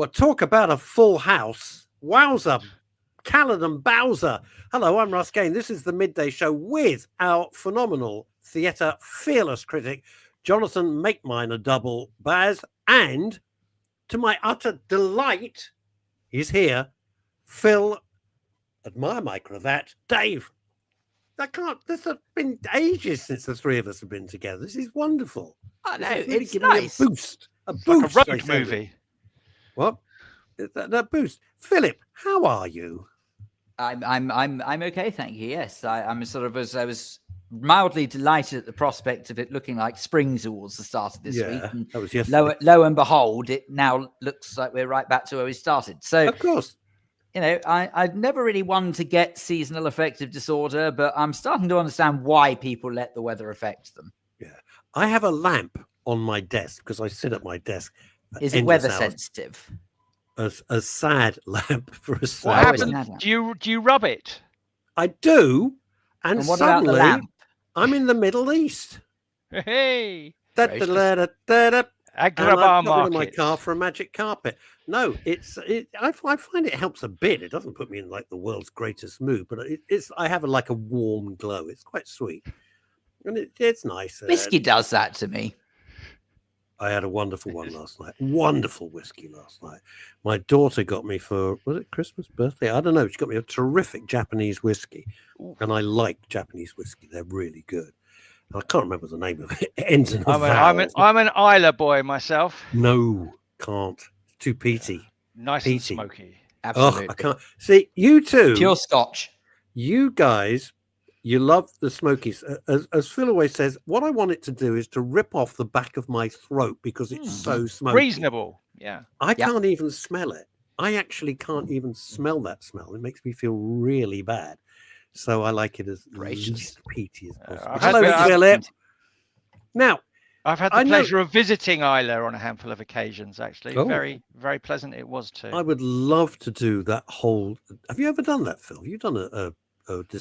Well, talk about a full house. Wowza, Callan and Bowser. Hello, I'm Russ Kane. This is the Midday Show with our phenomenal theatre fearless critic, Jonathan Make Mine a Double Baz. And to my utter delight, he's here. Phil, admire my cravat. Dave, this has been ages since the three of us have been together. This is wonderful. I know, This is really it's giving me nice. a boost. Like a road movie. What? That boost. Philip, how are you? I'm okay, thank you. Yes, I was mildly delighted at the prospect of it looking like spring towards the start of this week. And that was yesterday. Lo and behold, it now looks like we're right back to where we started. So, of course, you know, I'd never really wanted to get seasonal affective disorder, but I'm starting to understand why people let the weather affect them. Yeah, I have a lamp on my desk because I sit at my desk. Is it weather sensitive? A sad lamp for a sad. What happens? Do you rub it? I do, and what suddenly about the lamp? I'm in the Middle East. Hey, And I've got Agrabah rid of my market. car for a magic carpet. No, I find it helps a bit. It doesn't put me in like the world's greatest mood, but I have a warm glow. It's quite sweet, and it's nice. Whiskey does that to me. I had a wonderful one last night. Wonderful whiskey last night. My daughter got me was it Christmas, birthday? I don't know. She got me a terrific Japanese whiskey. And I like Japanese whiskey. They're really good. I can't remember the name of it. It ends in a vowel. I'm an Isla boy myself. No, can't. It's too peaty. Nice peaty. and smoky. Absolutely. Oh, I can't. See, you two. Pure Scotch. You guys, you love the smokies. As Phil always says, what I want it to do is to rip off the back of my throat because it's so smoky. Reasonable. Yeah. I can't even smell it. I actually can't even smell that smell. It makes me feel really bad. So I like it as least peaty as possible. Hello, Philip. Now, I've had the pleasure of visiting Isla on a handful of occasions, actually. Oh. Very, very pleasant it was too. I would love to do that whole. Have you ever done that, Phil? Have you done a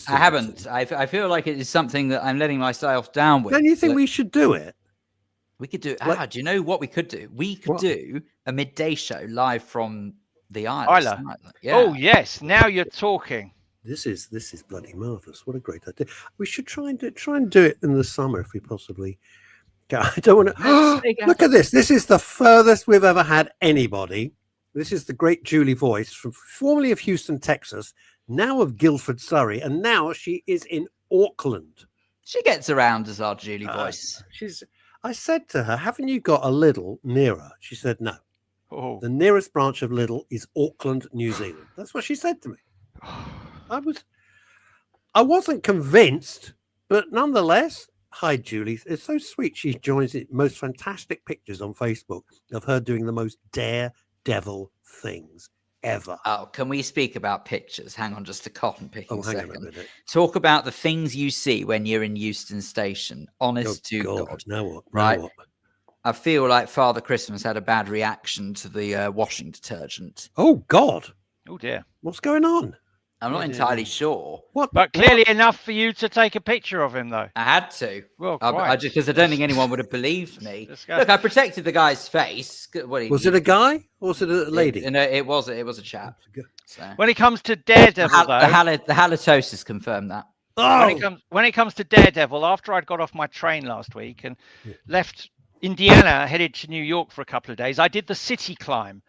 I haven't. I feel like it is something that I'm letting myself down with. Don't you think we should do it? We could do it. Do you know what we could do? We could do a midday show live from the Isla. Yeah. Oh yes, now you're talking. This is bloody marvelous. What a great idea. We should try and do it in the summer if we possibly can. I don't want to look at this. This is the furthest we've ever had anybody. This is the great Julie Voice, formerly of Houston, Texas, now of Guildford, Surrey, and now she is in Auckland. She gets around as our Julie Voice. I said to her, haven't you got a Lidl nearer? She said no. Oh. The nearest branch of Lidl is Auckland, New Zealand. That's what she said to me. I wasn't convinced, but nonetheless, hi Julie. It's so sweet. She joins the most fantastic pictures on Facebook of her doing the most daredevil things ever. Oh, can we speak about pictures? Hang on just a cotton picking hang second. on a minute. Talk about the things you see when you're in Euston Station. Honest to God. Now what? Right. I feel like Father Christmas had a bad reaction to the washing detergent. Oh God. Oh dear. What's going on? I'm not entirely sure. But clearly enough for you to take a picture of him, though. I had to. Well, because I don't think anyone would have believed me. Look, I protected the guy's face. Was it a guy or was it a lady? It was a chap. So. When it comes to Daredevil, though, the halitosis confirmed that. Oh. When it comes to Daredevil, after I'd got off my train last week and left Indiana, headed to New York for a couple of days, I did the city climb.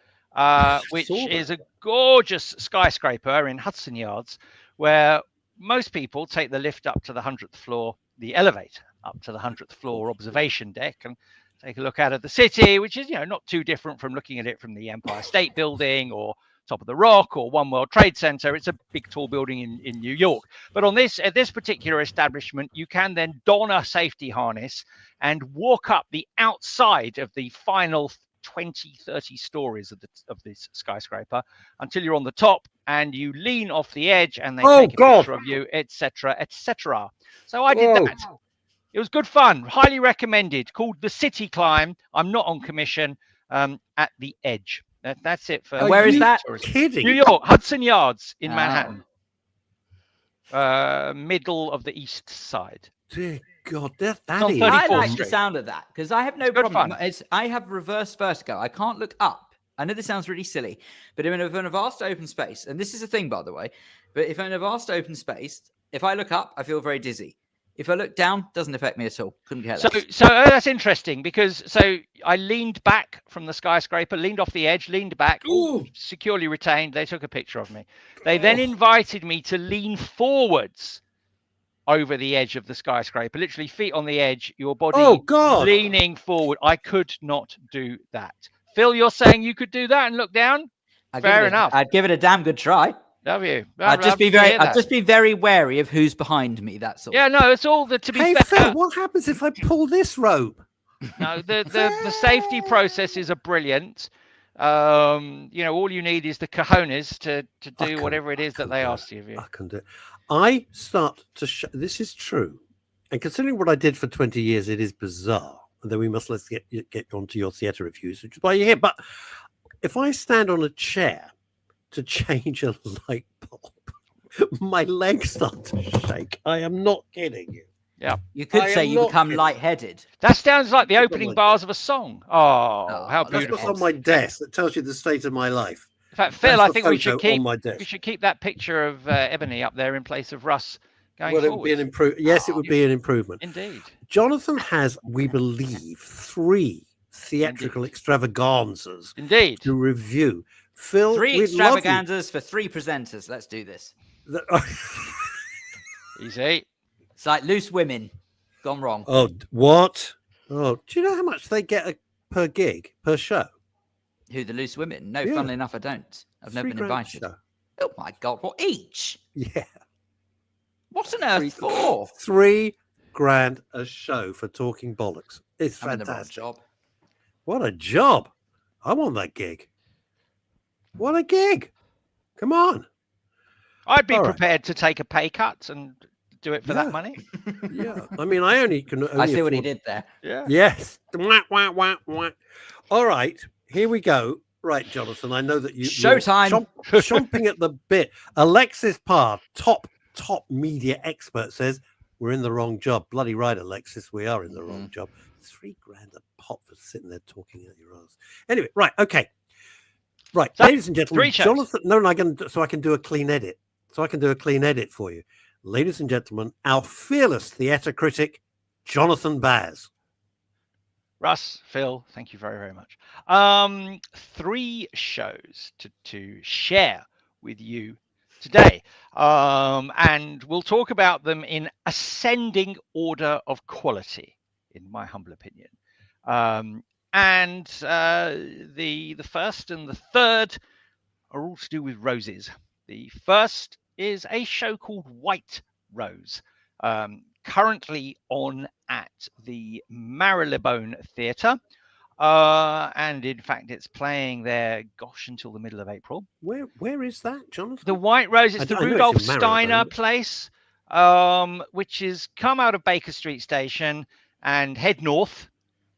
Which is a gorgeous skyscraper in Hudson Yards, where most people take the lift up to the 100th floor, the elevator up to the 100th floor observation deck, and take a look out at the city, which is not too different from looking at it from the Empire State Building or Top of the Rock or One World Trade Center. It's a big, tall building in New York. But at this particular establishment, you can then don a safety harness and walk up the outside of the final 20-30 stories of this skyscraper until you're on the top, and you lean off the edge and they take a picture of you, etc., etc. So I did that. It was good fun. Highly recommended. Called the City Climb. I'm not on commission. At the edge. That's it for. Where is that? Kidding? New York, Hudson Yards in Manhattan. Middle of the East Side. Dear God, that on is. 34th I like the Street. sound of that because I have no problem. I have reverse vertigo. I can't look up. I know this sounds really silly, but in a vast open space, and this is a thing, by the way, but if I'm in a vast open space, if I look up, I feel very dizzy. If I look down, doesn't affect me at all. Couldn't care less. So that's interesting because I leaned back from the skyscraper, leaned off the edge, leaned back, all securely retained. They took a picture of me. They then invited me to lean forwards over the edge of the skyscraper, literally feet on the edge, your body leaning forward. I could not do that. Phil, you're saying you could do that and look down? Fair enough. I'd give it a damn good try. Love you. I'd just be very wary of who's behind me. That's all. Yeah, no, it's all to be fair. Phil, what happens if I pull this rope? No, the safety processes are brilliant. All you need is the cojones to do whatever it is that they ask of you. I can do it. I start to this is true, and considering what I did for 20 years, it is bizarre. And then let's get on to your theatre reviews, which is why you're here. But if I stand on a chair to change a light bulb, my legs start to shake. I am not kidding you. Yeah, you could say you become lightheaded. That sounds like the opening bars of a song. Oh, how beautiful! That's what's on my desk. That tells you the state of my life. In fact, Phil, I think we should keep that picture of Ebony up there in place of Russ going forward. It would be an improvement. Yes, it would be an improvement. Indeed. Jonathan has, we believe, 3 theatrical extravaganzas. Indeed. To review. Phil, 3 extravaganzas for 3 presenters. Let's do this. Easy. It's like Loose Women gone wrong. Oh, what? Oh, do you know how much they get per gig, per show? Who, the Loose Women? No, funnily enough, I don't. I've never been invited. Oh my God, what, each? Yeah. What on earth for? $3,000 a show for talking bollocks. It's fantastic. Job. What a job. I want that gig. What a gig. Come on. I'd be prepared to take a pay cut and do it for that money. Yeah. I mean, I see what he did there. Yeah. Yes. All right. Here we go. Right, Jonathan. I know that Showtime. Chomping at the bit. Alexis Parr, top media expert, says we're in the wrong job. Bloody right, Alexis. We are in the wrong job. $3,000 a pop for sitting there talking at your ass. Anyway, right. Okay. Right, so, ladies and gentlemen, Jonathan. No, I can do a clean edit. So I can do a clean edit for you, ladies and gentlemen. Our fearless theatre critic, Jonathan Baz. Russ, Phil, thank you very, very much. 3 shows to share with you today, and we'll talk about them in ascending order of quality, in my humble opinion. And the first and the third are all to do with roses. The first is a show called White Rose, currently on at the Marylebone Theatre. And in fact, it's playing there, until the middle of April. Where is that, Jonathan? The White Rose, it's the Rudolph Steiner place, which is come out of Baker Street Station and head north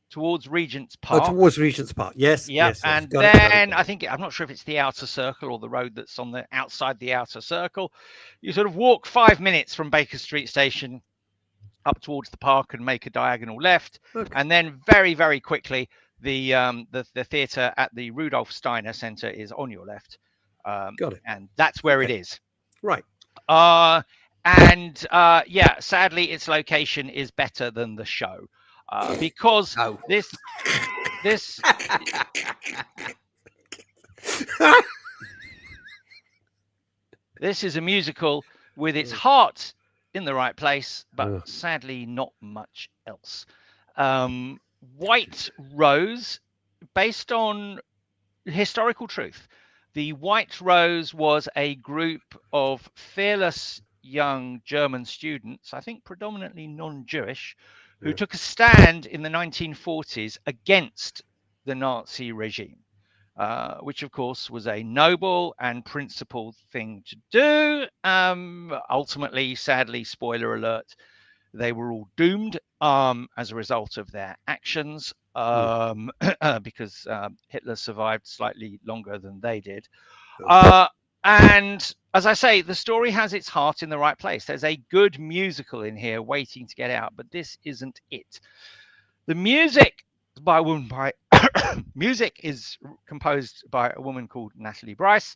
towards Regent's Park. Oh, towards Regent's Park, yes. Yeah, yes, and then I'm not sure if it's the outer circle or the road that's on the outside the outer circle. You sort of walk 5 minutes from Baker Street Station up towards the park and make a diagonal left, and then very, very quickly the theatre at the Rudolph Steiner Centre is on your left. Got it. And that's where it is. Right. Sadly, its location is better than the show. Because this is a musical with its heart in the right place, but sadly not much else. White Rose, based on historical truth. The White Rose was a group of fearless young German students, I think predominantly non-Jewish, who took a stand in the 1940s against the Nazi regime, which of course was a noble and principled thing to do. Ultimately, sadly, spoiler alert, they were all doomed as a result of their actions, because Hitler survived slightly longer than they did. And as I say, the story has its heart in the right place. There's a good musical in here waiting to get out, but this isn't it. The music is by a woman by Music is composed by a woman called Natalie Bryce.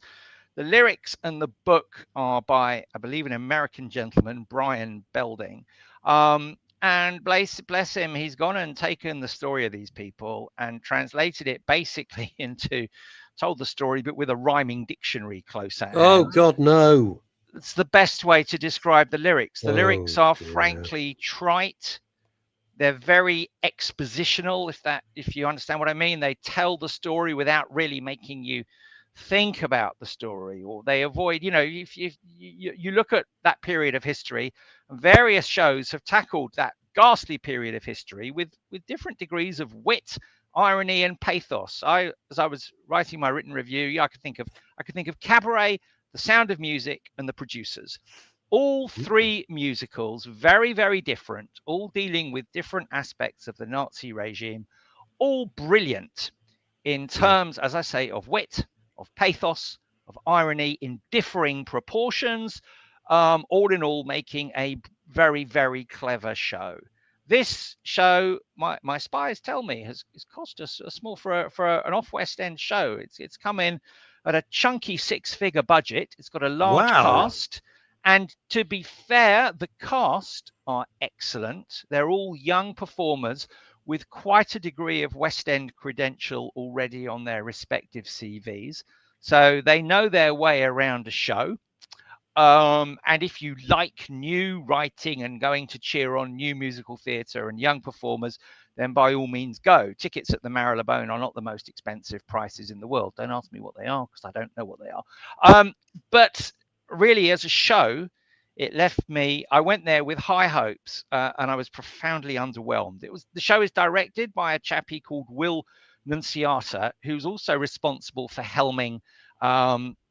The lyrics and the book are by, I believe, an American gentleman, Brian Belding. And bless him, he's gone and taken the story of these people and translated it basically into, told the story, but with a rhyming dictionary close at Oh, hand. God, no. It's the best way to describe the lyrics. The lyrics are dear. frankly trite. They're very expositional, if you understand what I mean. They tell the story without really making you think about the story, or they avoid, if you look at that period of history, various shows have tackled that ghastly period of history with different degrees of wit, irony, and pathos. As I was writing my written review, I could think of Cabaret, The Sound of Music, and The Producers. All three musicals, very, very different, all dealing with different aspects of the Nazi regime, all brilliant in terms, as I say, of wit, of pathos, of irony, in differing proportions, all in all making a very, very clever show. This show, my spies tell me, has cost us a small, for an off-West End show. It's come in at a chunky 6-figure budget. It's got a large cast. And to be fair, the cast are excellent. They're all young performers with quite a degree of West End credential already on their respective CVs. So they know their way around a show. And if you like new writing and going to cheer on new musical theatre and young performers, then by all means go. Tickets at the Marylebone are not the most expensive prices in the world. Don't ask me what they are, because I don't know what they are. But really, as a show, it left me, I went there with high hopes, and I was profoundly underwhelmed. The show is directed by a chappie called Will Nunziata, who's also responsible for helming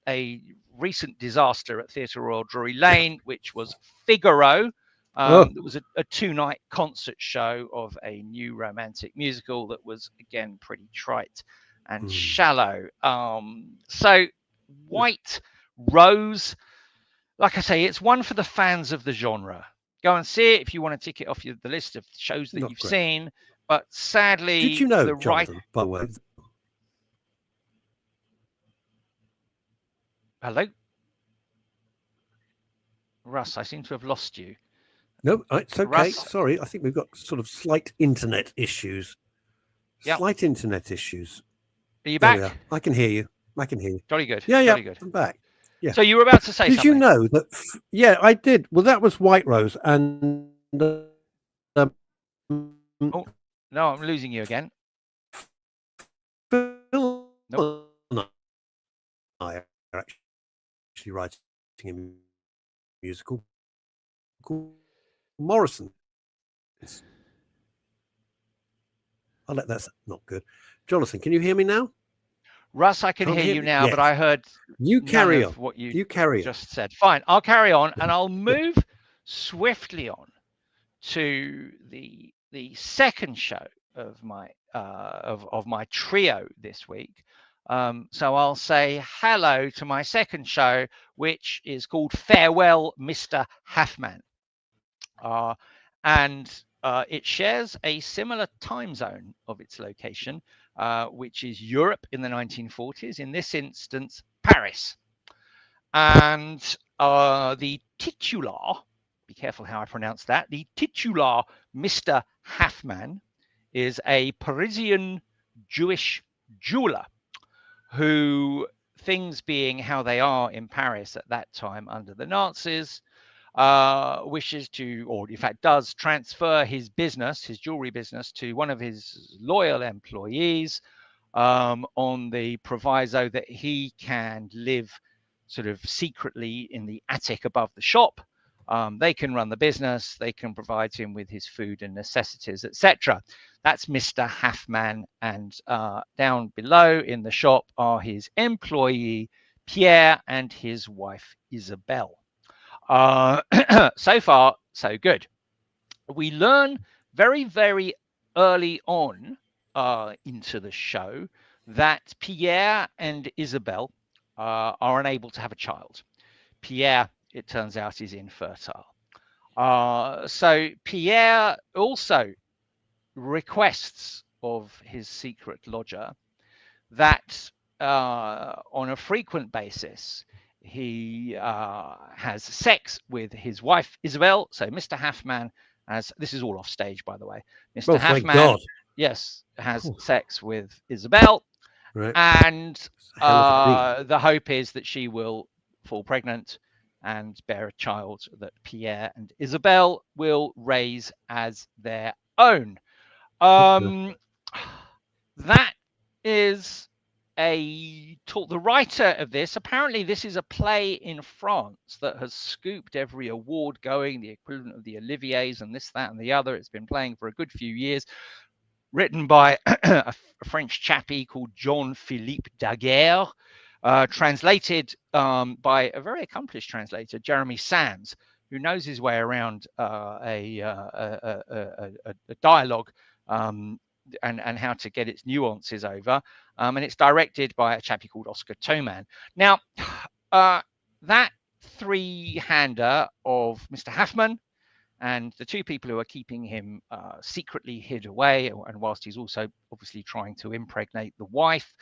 a recent disaster at Theatre Royal Drury Lane, which was Figaro. It was a 2-night concert show of a new romantic musical that was, again, pretty trite and shallow. So White Rose, like I say, it's one for the fans of the genre. Go and see it if you want to tick it off the list of shows that you've seen. But sadly, did you know, Jonathan, by the way? Hello? Russ, I seem to have lost you. No, it's okay. Russ? Sorry, I think we've got sort of slight internet issues. Yep. Slight internet issues. Are you back? I can hear you. Jolly good. Yeah, Jolly good. I'm back. Yeah. So you were about to say something. Did you know that? Yeah, I did. Well, that was White Rose, and oh no, I'm losing you again. Phil Nope. and I are actually writing a musical called Morrison. I'll let that's not good. Jonathan, can you hear me now? Russ, I can hear you now, yes. but I heard you carry on what you carry just said. Fine, I'll carry on, and I'll move swiftly on to the second show of my of my trio this week. So I'll say hello to my second show, which is called Farewell, Mr. Halfman. And it shares a similar time zone of its location, which is Europe in the 1940s, in this instance, Paris. And the titular, be careful how I pronounce that, the titular Mr. Halfman is a Parisian Jewish jeweler who, things being how they are in Paris at that time under the Nazis, wishes to, or in fact does, transfer his business, his jewelry business, to one of his loyal employees, on the proviso that he can live sort of secretly in the attic above the shop. They can run the business, they can provide him with his food and necessities, etc. That's Mr. Halfman, and down below in the shop are his employee Pierre and his wife Isabelle. So far, so good. We learn very, very early on into the show that Pierre and Isabelle are unable to have a child. Pierre, it turns out, is infertile. So Pierre also requests of his secret lodger that on a frequent basis he has sex with his wife Isabel. So Mr. Halfman has, this is all off stage, by the way. Mr. Well, thank Halfman, God. yes, has Ooh. sex with Isabel, Right. and Hell of a the hope is that she will fall pregnant and bear a child that Pierre and Isabel will raise as their own. That is the writer of this. Apparently, this is a play in France that has scooped every award going, the equivalent of the Oliviers and this, that, and the other. It's been playing for a good few years. Written by a French chappie called Jean-Philippe Daguerre, translated by a very accomplished translator, Jeremy Sams, who knows his way around a dialogue and how to get its nuances over. And it's directed by a chappie called Oscar Thoman. Now, that three-hander of Mr. Halfman and the two people who are keeping him secretly hid away, and whilst he's also obviously trying to impregnate the wife,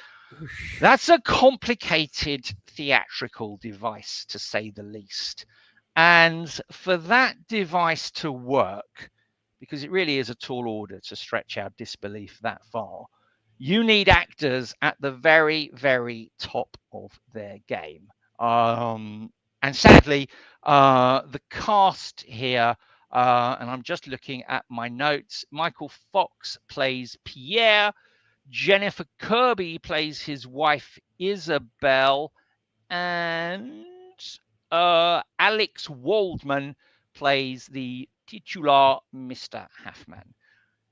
that's a complicated theatrical device, to say the least. And for that device to work, because it really is a tall order to stretch our disbelief that far, you need actors at the very, very top of their game. And sadly, the cast here, and I'm just looking at my notes, Michael Fox plays Pierre, Jennifer Kirby plays his wife Isabel, and Alex Waldman plays the titular Mr. Halfman.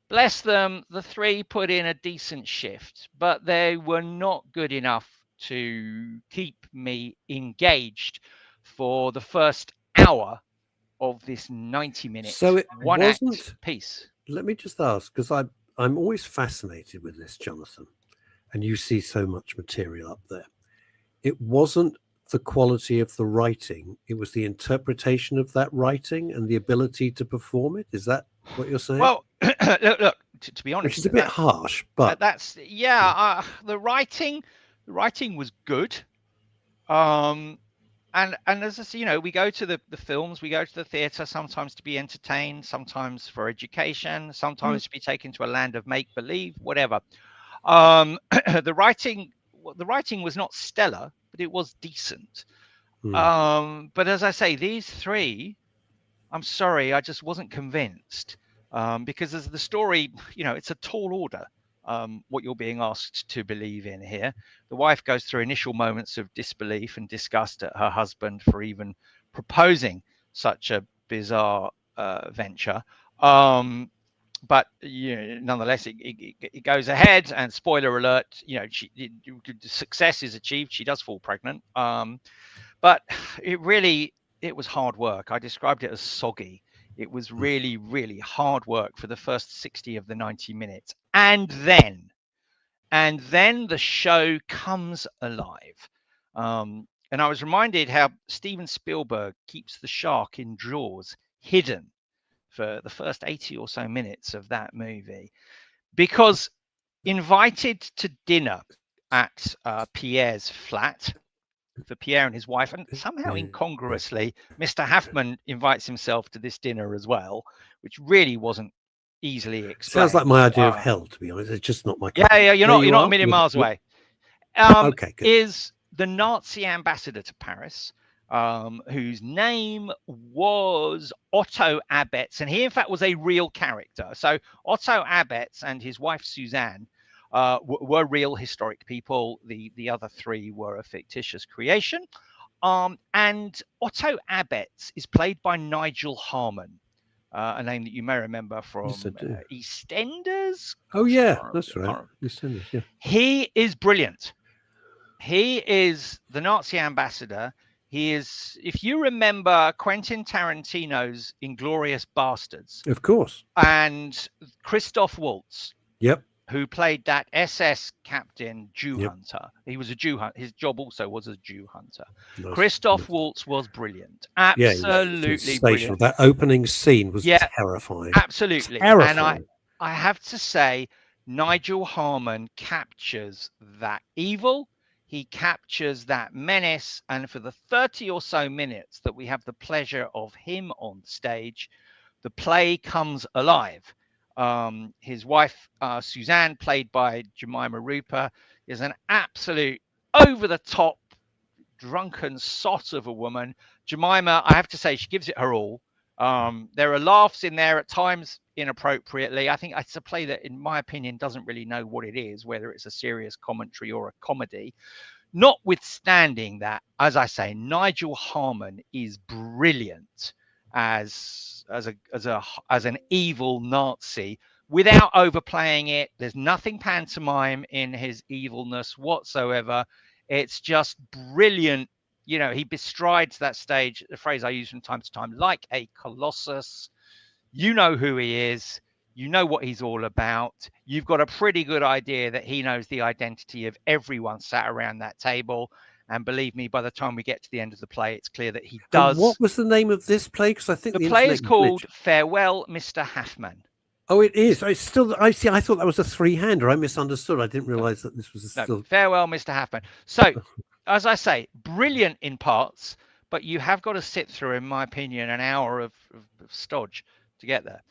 Bless them, the three put in a decent shift, but they were not good enough to keep me engaged for the first hour of this 90-minute one-act piece. Let me just ask, because I'm always fascinated with this, Jonathan, and you see so much material up there. It wasn't the quality of the writing, it was the interpretation of that writing and the ability to perform it. Is that what you're saying? Well, look, to be honest, which is a bit harsh, but that's the writing was good. And as I say, you know, we go to the films, we go to the theatre sometimes to be entertained, sometimes for education, sometimes to be taken to a land of make believe, whatever. The writing was not stellar, but it was decent. But as I say, these three, I'm sorry, I just wasn't convinced, because as the story, you know, it's a tall order. What you're being asked to believe in here. The wife goes through initial moments of disbelief and disgust at her husband for even proposing such a bizarre venture. But you know, nonetheless, it goes ahead, and spoiler alert, you know, success is achieved. She does fall pregnant. But it was hard work. I described it as soggy. It was really, really hard work for the first 60 of the 90 minutes. And then the show comes alive. And I was reminded how Steven Spielberg keeps the shark in Jaws hidden for the first 80 or so minutes of that movie, because invited to dinner at Pierre's flat for Pierre and his wife, and somehow incongruously, Mr. Halfman invites himself to this dinner as well, which really wasn't easily explained. Sounds like my idea of hell, to be honest. It's just not my yeah, you're not a million miles away. Okay, good. Is the Nazi ambassador to Paris, whose name was Otto Abetz, and he in fact was a real character. So Otto Abetz and his wife Suzanne were real historic people. The other three were a fictitious creation. And Otto Abetz is played by Nigel Harmon, a name that you may remember from EastEnders. Oh yeah, that's right. EastEnders, yeah. He is brilliant. He is the Nazi ambassador. He is, if you remember Quentin Tarantino's Inglourious Bastards. Of course. And Christoph Waltz. Yep. Who played that SS captain Jew hunter. He was a Jew hunter. His job also was a Jew hunter. Nice. Christoph Waltz was brilliant. Absolutely brilliant. That opening scene was terrifying. Absolutely. Terrifying. And I have to say, Nigel Harmon captures that evil. He captures that menace. And for the 30 or so minutes that we have the pleasure of him on stage, the play comes alive. His wife, Suzanne, played by Jemima Rooper, is an absolute over-the-top, drunken sot of a woman. Jemima, I have to say, she gives it her all. There are laughs in there at times inappropriately. I think it's a play that, in my opinion, doesn't really know what it is, whether it's a serious commentary or a comedy. Notwithstanding that, as I say, Nigel Harmon is brilliant as an evil Nazi without overplaying it. There's nothing pantomime in his evilness whatsoever. It's just brilliant. You know, he bestrides that stage, the phrase I use from time to time, like a colossus. You know who he is. You know what he's all about. You've got a pretty good idea that he knows the identity of everyone sat around that table. And believe me, by the time we get to the end of the play, it's clear that he does. And what was the name of this play? Because I think the play is called Farewell, Mr. Halfman. Oh, it is. I still, I see. I thought that was a three-hander. I misunderstood. I didn't realize that this was a still. Farewell, Mr. Halfman. So, as I say, brilliant in parts, but you have got to sit through, in my opinion, an hour of stodge to get there.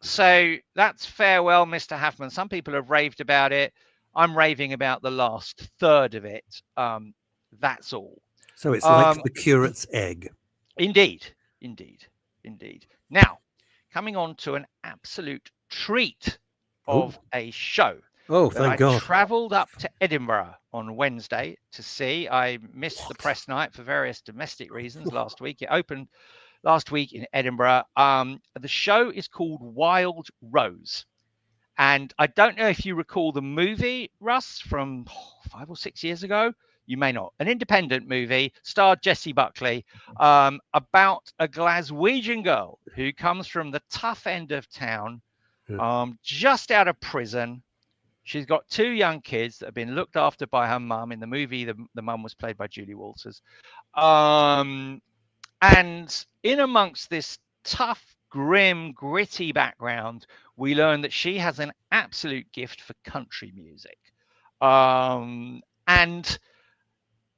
So that's Farewell, Mr. Halfman. Some people have raved about it. I'm raving about the last third of it. That's all. So it's like the curate's egg. Indeed. Now, coming on to an absolute treat of a show. Oh, thank God. I travelled up to Edinburgh on Wednesday to see. I missed the press night for various domestic reasons last week. It opened last week in Edinburgh. The show is called Wild Rose. And I don't know if you recall the movie, Russ, from 5 or 6 years ago. You may not. An independent movie, starred Jessie Buckley, about a Glaswegian girl who comes from the tough end of town, just out of prison. She's got 2 young kids that have been looked after by her mum. In the movie, the mum was played by Julie Walters. And in amongst this tough, grim, gritty background, we learn that she has an absolute gift for country music. And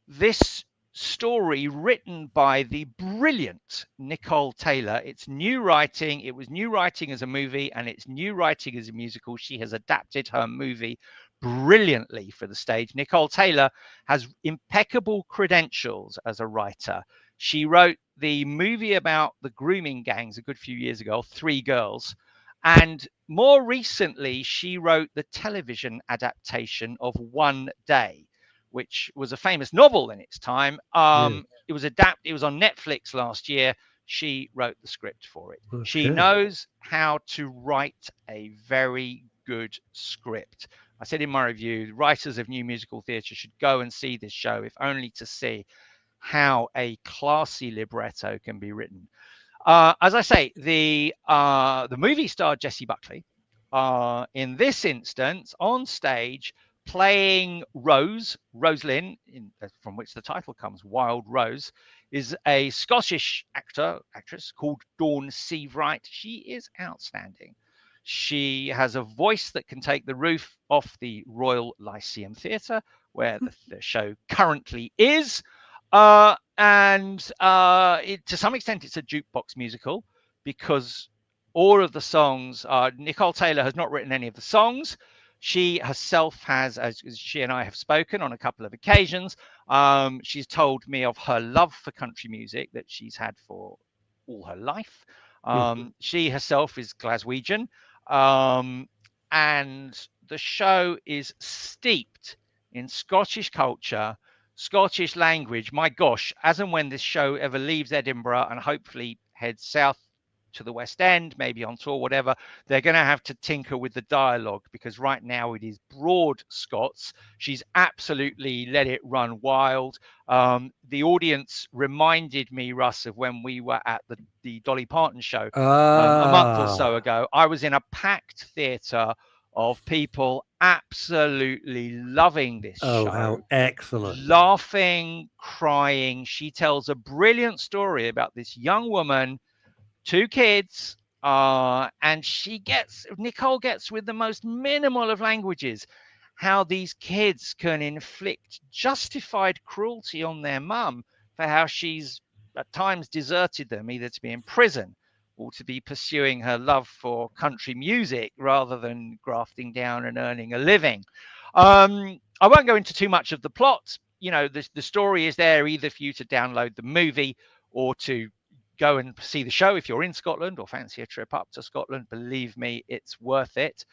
this story, written by the brilliant Nicole Taylor, it's new writing. It was new writing as a movie, and it's new writing as a musical. She has adapted her movie brilliantly for the stage. Nicole Taylor has impeccable credentials as a writer. She wrote the movie about the grooming gangs a good few years ago, 3 Girls. And more recently, she wrote the television adaptation of One Day, which was a famous novel in its time. It was on Netflix last year. She wrote the script for it. Okay. She knows how to write a very good script. I said in my review, writers of new musical theatre should go and see this show, if only to see how a classy libretto can be written. As I say, the movie starred Jessie Buckley. In this instance, on stage, playing Rosalind, from which the title comes, Wild Rose, is a Scottish actress called Dawn Seavright. She is outstanding. She has a voice that can take the roof off the Royal Lyceum Theatre, where the show currently is. To some extent, it's a jukebox musical, because all of the songs Nicole Taylor has not written any of the songs. She herself has, as she and I have spoken on a couple of occasions, she's told me of her love for country music that she's had for all her life. She herself is Glaswegian, and the show is steeped in Scottish culture, Scottish language. My gosh, as and when this show ever leaves Edinburgh and hopefully heads south to the West End, maybe on tour, whatever, they're going to have to tinker with the dialogue, because right now it is broad Scots. She's absolutely let it run wild. The audience reminded me, Russ, of when we were at the Dolly Parton show a month or so ago. I was in a packed theatre of people absolutely loving this show. Oh, how excellent. Laughing, crying. She tells a brilliant story about this young woman, 2 kids, And Nicole gets with the most minimal of languages how these kids can inflict justified cruelty on their mum for how she's at times deserted them, either to be in prison or to be pursuing her love for country music rather than grafting down and earning a living. I won't go into too much of the plot. You know, the story is there either for you to download the movie or to go and see the show if you're in Scotland or fancy a trip up to Scotland. Believe me, it's worth it.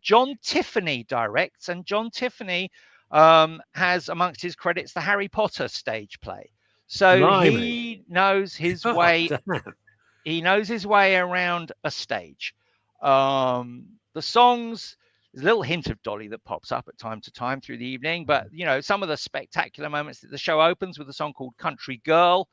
John Tiffany directs, and John Tiffany has amongst his credits the Harry Potter stage play. So he knows his way. He knows his way around a stage. The songs, there's a little hint of Dolly that pops up at time to time through the evening, but you know, some of the spectacular moments that the show opens with a song called Country Girl,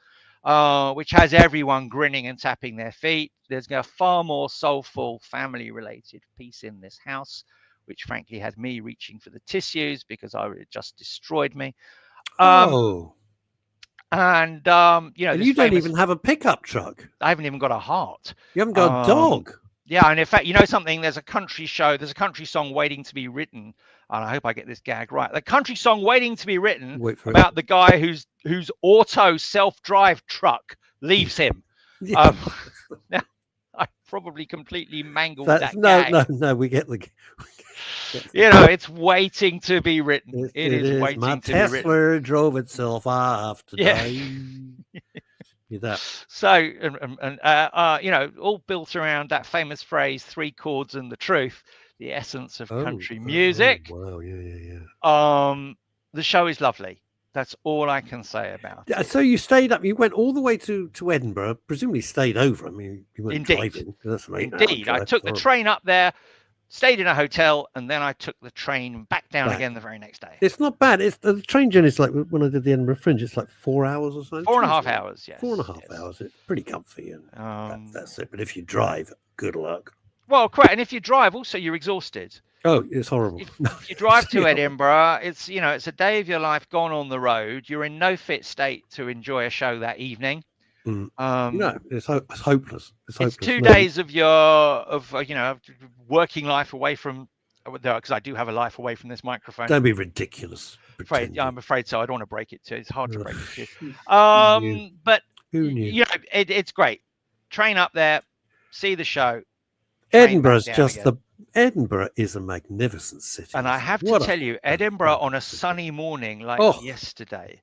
which has everyone grinning and tapping their feet. There's a far more soulful family-related piece in this house, which frankly had me reaching for the tissues because it just destroyed me. And you know, and you don't even have a pickup truck. I haven't even got a heart. You haven't got a dog. Yeah, and in fact, you know something? There's a country show. There's a country song waiting to be written, and I hope I get this gag right. The country song waiting to be written about the guy whose auto self-drive truck leaves him. Yeah. Now, I probably completely mangled that gag. No. We get the. You know, it's waiting to be written. It is waiting My to be written. Tesla drove itself off today. Yeah. That. So, you know, all built around that famous phrase, 3 chords and the truth, the essence of country music. Wow, yeah. The show is lovely. That's all I can say about it. So you stayed up, you went all the way to Edinburgh, presumably stayed over. I mean, you weren't driving. That's right. Indeed. I took the train up there, stayed in a hotel, and then I took the train back down again the very next day. It's not bad. It's the train journey is like when I did the Edinburgh Fringe, it's like 4 hours or so. 4.5 hours, yes. 4.5 hours. It's pretty comfy, and that's it. But if you drive, good luck. Well, correct. And if you drive, also you're exhausted. Oh, it's horrible. If you drive to Edinburgh, it's a day of your life gone on the road. You're in no fit state to enjoy a show that evening. No, it's hopeless. It's 2 days of your working life away from, because I do have a life away from this microphone. Don't be ridiculous. I'm afraid so. I don't want to break it to you. It's hard to break it to you. But who knew? You know, it's great. Train up there, see the show. Edinburgh is a magnificent city. And I have to tell you, Edinburgh on a sunny morning like yesterday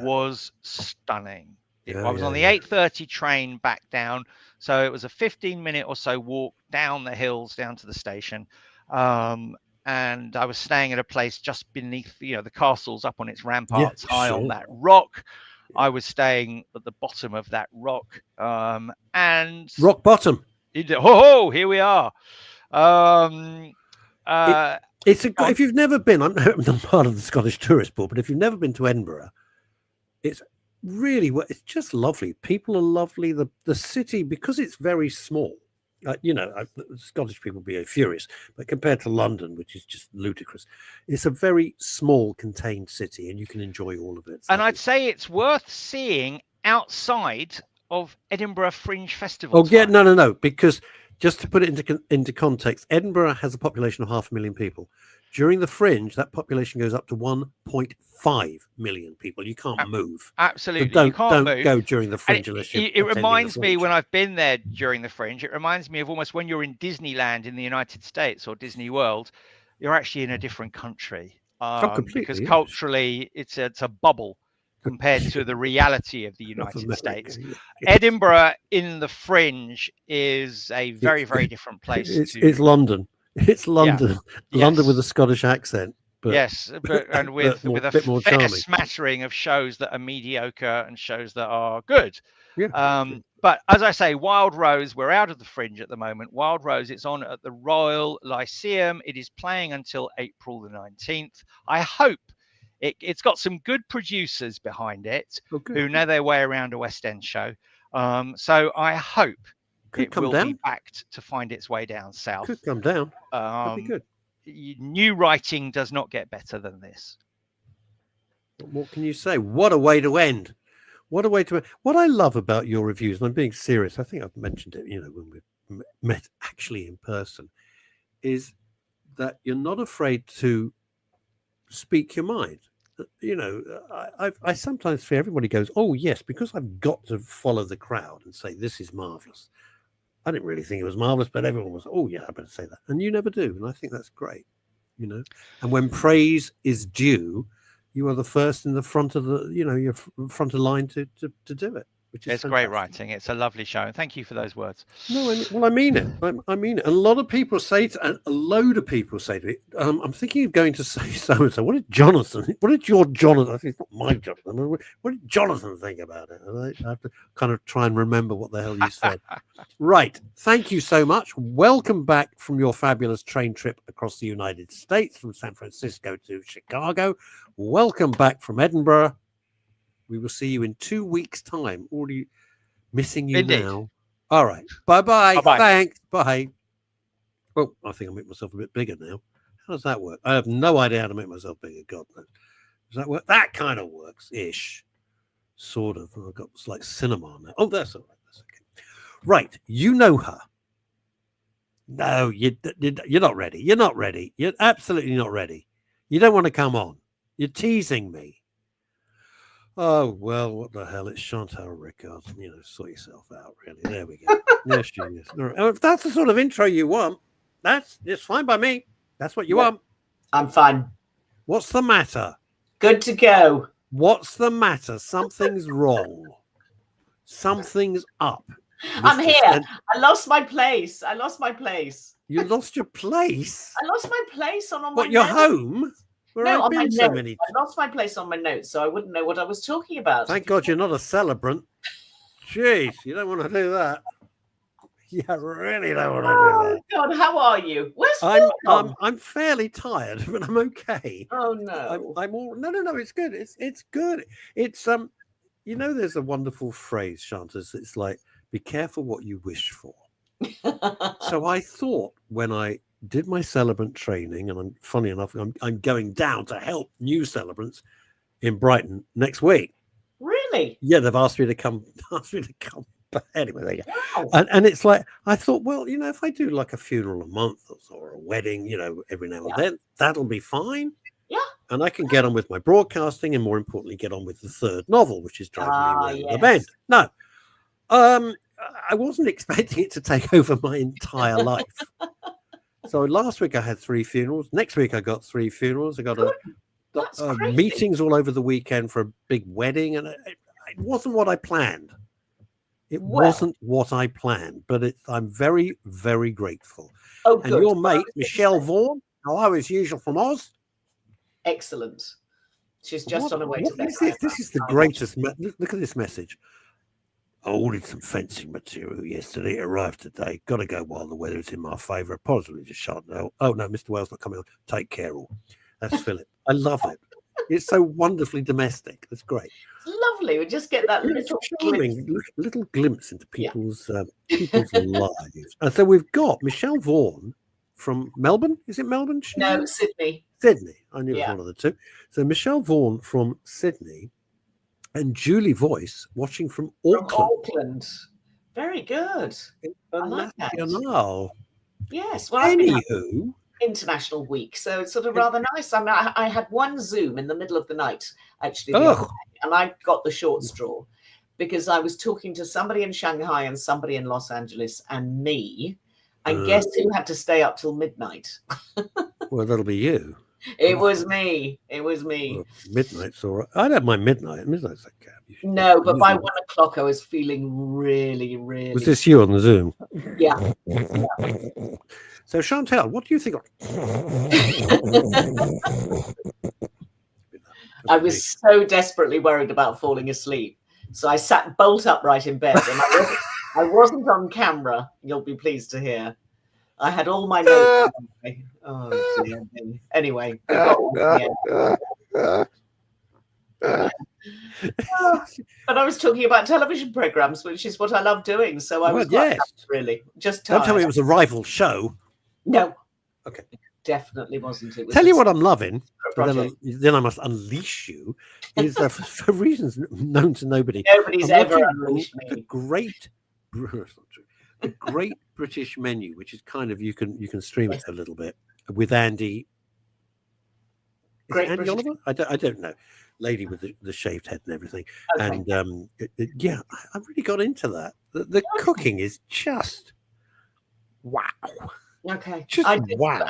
was stunning. I was on the 8:30 train back down, so it was a 15-minute or so walk down the hills down to the station, and I was staying at a place just beneath, the castle's up on its ramparts, high on that rock. I was staying at the bottom of that rock, and rock bottom. Here we are. If you've never been, I'm part of the Scottish Tourist Board, but if you've never been to Edinburgh, it's it's just lovely. People are lovely. The city, because it's very small, Scottish people will be furious, but compared to London, which is just ludicrous, it's a very small, contained city, and you can enjoy all of it. And I'd say it's worth seeing outside of Edinburgh Fringe Festival. Oh, yeah, no, because just to put it into context, Edinburgh has a population of 500,000 people. During the Fringe, that population goes up to 1.5 million people. You can't move. Absolutely, so you can't move. Go during the Fringe unless you're It reminds me, when I've been there during the Fringe, it reminds me of almost when you're in Disneyland in the United States or Disney World, you're actually in a different country. Because culturally, it's a bubble compared to the reality of the United States. Yeah. Edinburgh in the Fringe is a very, very different place. It's London. It's London. Yeah. London with a Scottish accent. But, and with a more fair charming. smattering of shows that are mediocre and shows that are good. Yeah. But as I say, Wild Rose, we're out of the Fringe at the moment. Wild Rose, it's on at the Royal Lyceum. It is playing until April the 19th. I hope it's got some good producers behind it who know their way around a West End show. So I hope it will be backed to find its way down south. Could come down. That'd be good. New writing does not get better than this. What can you say? What a way to end. What a way to end. What I love about your reviews, and I'm being serious, I think I've mentioned it, when met actually in person, is that you're not afraid to speak your mind. You know, I sometimes fear everybody goes, oh, yes, because I've got to follow the crowd and say, this is marvelous. I didn't really think it was marvelous, but everyone was, oh, yeah, I better say that. And you never do. And I think that's great, you know. And when praise is due, you are the first in the front of the, you know, your front of line to do it. Which is It's fantastic. great writing. It's a lovely show. And thank you for those words. No, well, I mean it. I mean it. A lot of people say, a load of people say to me, I'm thinking of going to say so and so. What did Jonathan? What did your Jonathan? I think it's not my Jonathan. What did Jonathan think about it? And I have to kind of try and remember what the hell you said. Right. Thank you so much. Welcome back from your fabulous train trip across the United States from San Francisco to Chicago. Welcome back from Edinburgh. We will see you in 2 weeks' time. Already missing you Indeed. now. All right. Bye-bye. Bye-bye. Thanks. Bye. Oh, I think I'll make myself a bit bigger now. How does that work? I have no idea how to make myself bigger. God knows. Does that work? That kind of works-ish. Sort of. I've got like cinema now. Oh, that's all right. That's okay. Right. You know her. No, you're not ready. You're not ready. You're absolutely not ready. You don't want to come on. You're teasing me. Oh, well, what the hell? It's Chantal Rickards. You know, sort yourself out, really. There we go. Yes, she is. All right. If that's the sort of intro you want, it's fine by me. That's what you want. I'm fine. What's the matter? Good to go. What's the matter? Something's wrong. Something's up. I'm Mr. here. Sten- I lost my place. I lost my place. You lost your place? I lost my place on my What, your notes. home? Where No, I've on my been so notes. many. I lost my place on my notes, so I wouldn't know what I was talking about. Thank God you're not a celebrant. Jeez, you don't want to do that. You really don't want to do Oh that. God, how are you? Where's Phil gone? I'm fairly tired, but I'm okay. Oh no. I'm all no. It's good. It's good. It's you know, there's a wonderful phrase, Chantal. It's like, be careful what you wish for. So I thought when I did my celebrant training, and I'm funny enough, I'm going down to help new celebrants in Brighton next week. Really? Yeah, they've asked me to come. But anyway, there you go. Wow. And it's like, I thought, well, you know, if I do like a funeral a month or a wedding, you know, every now and then, that'll be fine. Yeah. And I can get on with my broadcasting, and more importantly, get on with the third novel, which is driving me around the bend. No, I wasn't expecting it to take over my entire life. So last week I had 3 funerals. Next week I got 3 funerals. I got meetings all over the weekend for a big wedding, and it wasn't what I planned. It wasn't what I planned, but I'm very, very grateful. Oh, and your mate, Michelle Vaughan, hello as usual from Oz. Excellent. She's just on her way to bed. This is the greatest. Look at this message. I ordered some fencing material yesterday. It arrived today. Got to go while the weather is in my favour. Possibly just Chantal. Oh, no, Mr. Wales not coming on. Take care all. That's Philip. I love it. It's so wonderfully domestic. It's great. It's lovely. We just get that little glimpse into people's lives. And so we've got Michelle Vaughan from Melbourne. Is it Melbourne? No, Sydney. Sydney. I knew it was one of the two. So Michelle Vaughan from Sydney and Julie Voice watching from Auckland. Very good. I like that. Yes. Well, anywho, International Week, so it's sort of rather nice. I mean, I had one Zoom in the middle of the night, actually, the other day, and I got the short straw because I was talking to somebody in Shanghai and somebody in Los Angeles and me, and guess who had to stay up till midnight? Well, that'll be you. It was me. It was me. Well, midnight's all right. I'd have my midnight. Midnight's okay. No, but by 1 o'clock, I was feeling really, really. Was this you on the Zoom? Yeah. So, Chantal, what do you think? I was so desperately worried about falling asleep. So I sat bolt upright in bed, and I wasn't on camera, you'll be pleased to hear. I had all my notes. Oh, dear me. Anyway. But I was talking about television programs, which is what I love doing. So I was quite happy, really just tired. Don't tell me it was a rival show. No. Okay. Definitely wasn't. It was tell you what I'm loving. Then I must unleash you. Is for reasons known to nobody. Nobody's ever unleashed me. The great, a Great British Menu, which is kind of you can stream it a little bit with Andy. Is it Andy Oliver? I don't know. Lady with the shaved head and everything. Okay. And yeah, I really got into that. The cooking is just wow. Okay. Just wow.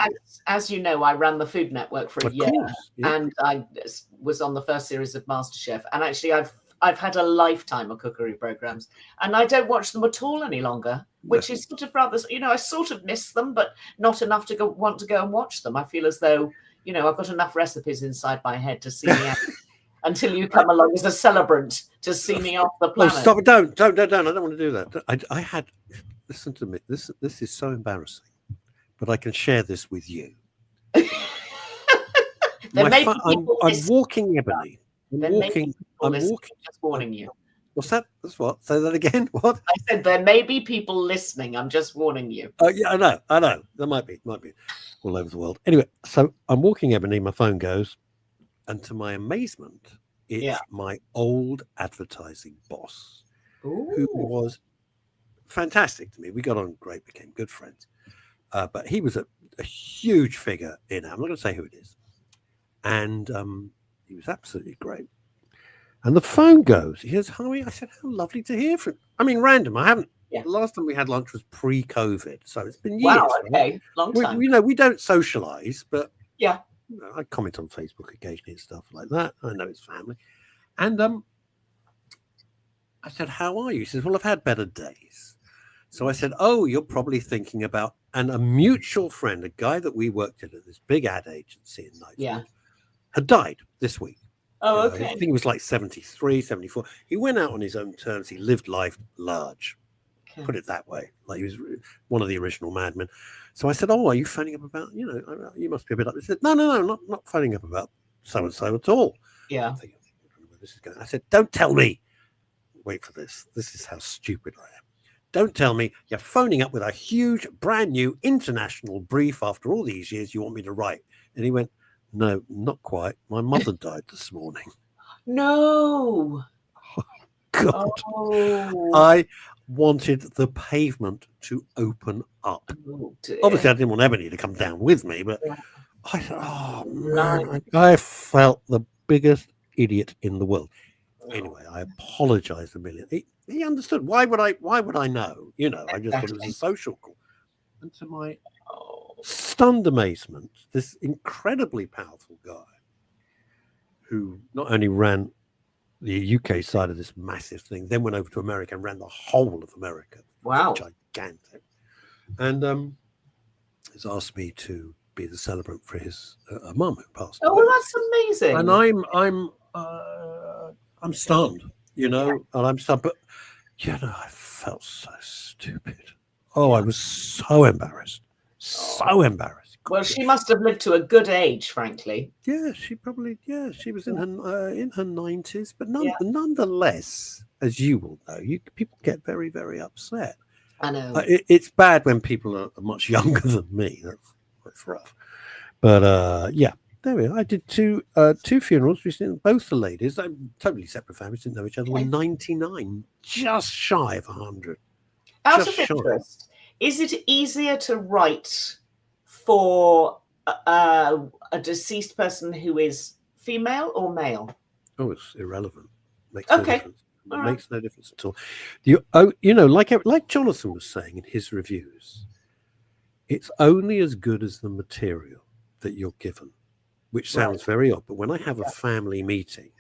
As you know, I ran the Food Network for a year, and I was on the first series of MasterChef. And actually, I've had a lifetime of cookery programs, and I don't watch them at all any longer, which is sort of rather, I sort of miss them, but not enough to want to go and watch them. I feel as though, I've got enough recipes inside my head to see me out until you come along as a celebrant to see me off the planet. Oh, stop! Don't! I don't want to do that. I had. Listen to me. This is so embarrassing, but I can share this with you. I'm walking Ebony. I'm walking. Just warning you. What's that? That's what? Say that again. What? I said there may be people listening. I'm just warning you. Oh yeah, I know. There might be all over the world. Anyway, so I'm walking Ebony. My phone goes, and to my amazement, it's my old advertising boss, who was fantastic to me. We got on great, became good friends. But he was a huge figure in. I'm not going to say who it is, and he was absolutely great. And the phone goes. He goes, "Hi." I said, "How lovely to hear from." I mean, random. I haven't. Yeah. The last time we had lunch was pre-COVID, so it's been years. Wow. Okay. Right? Long time. We don't socialize, but yeah, I comment on Facebook occasionally and stuff like that. I know his family, and I said, "How are you?" He says, "Well, I've had better days." So I said, "Oh, you're probably thinking about," and a mutual friend, a guy that we worked at this big ad agency in Knightsbridge, had died this week. Oh, okay. I think he was like 73, 74. He went out on his own terms. He lived life large, put it that way. Like he was one of the original madmen. So I said, "Oh, are you phoning up about, you must be a bit up." He said, No, not phoning up about so-and-so at all. Yeah. I'm thinking, I don't know where this is going. I said, "Don't tell me." Wait for this. This is how stupid I am. "Don't tell me you're phoning up with a huge, brand new international brief after all these years you want me to write." And he went, "No, not quite. My mother died this morning." No. Oh, God. Oh. I wanted the pavement to open up. Oh, obviously, I didn't want Ebony to come down with me, but I said, "Oh, man." I felt the biggest idiot in the world. Anyway, I apologized a million. He understood. Why would I know? I just thought it was a social call. And to my stunned amazement, this incredibly powerful guy who not only ran the UK side of this massive thing, then went over to America and ran the whole of America. Wow. Gigantic. And has asked me to be the celebrant for his mum who passed away. Oh, that's amazing. And I'm stunned, and I'm stunned, but I felt so stupid. Oh, I was so embarrassed. So embarrassed. Well, she must have lived to a good age, frankly. Yeah, she was in her 90s, but nonetheless, as you will know, people get very, very upset. I know. It's bad when people are much younger than me. That's rough. But there we are. I did two funerals recently. Both the ladies, totally separate families, didn't know each other, were 99, just shy of 100. Out of interest, is it easier to write for a deceased person who is female or male? Oh, it's irrelevant. Makes no difference. Makes no difference at all. Like Jonathan was saying in his reviews, it's only as good as the material that you're given, which sounds very odd. But when I have a family meeting,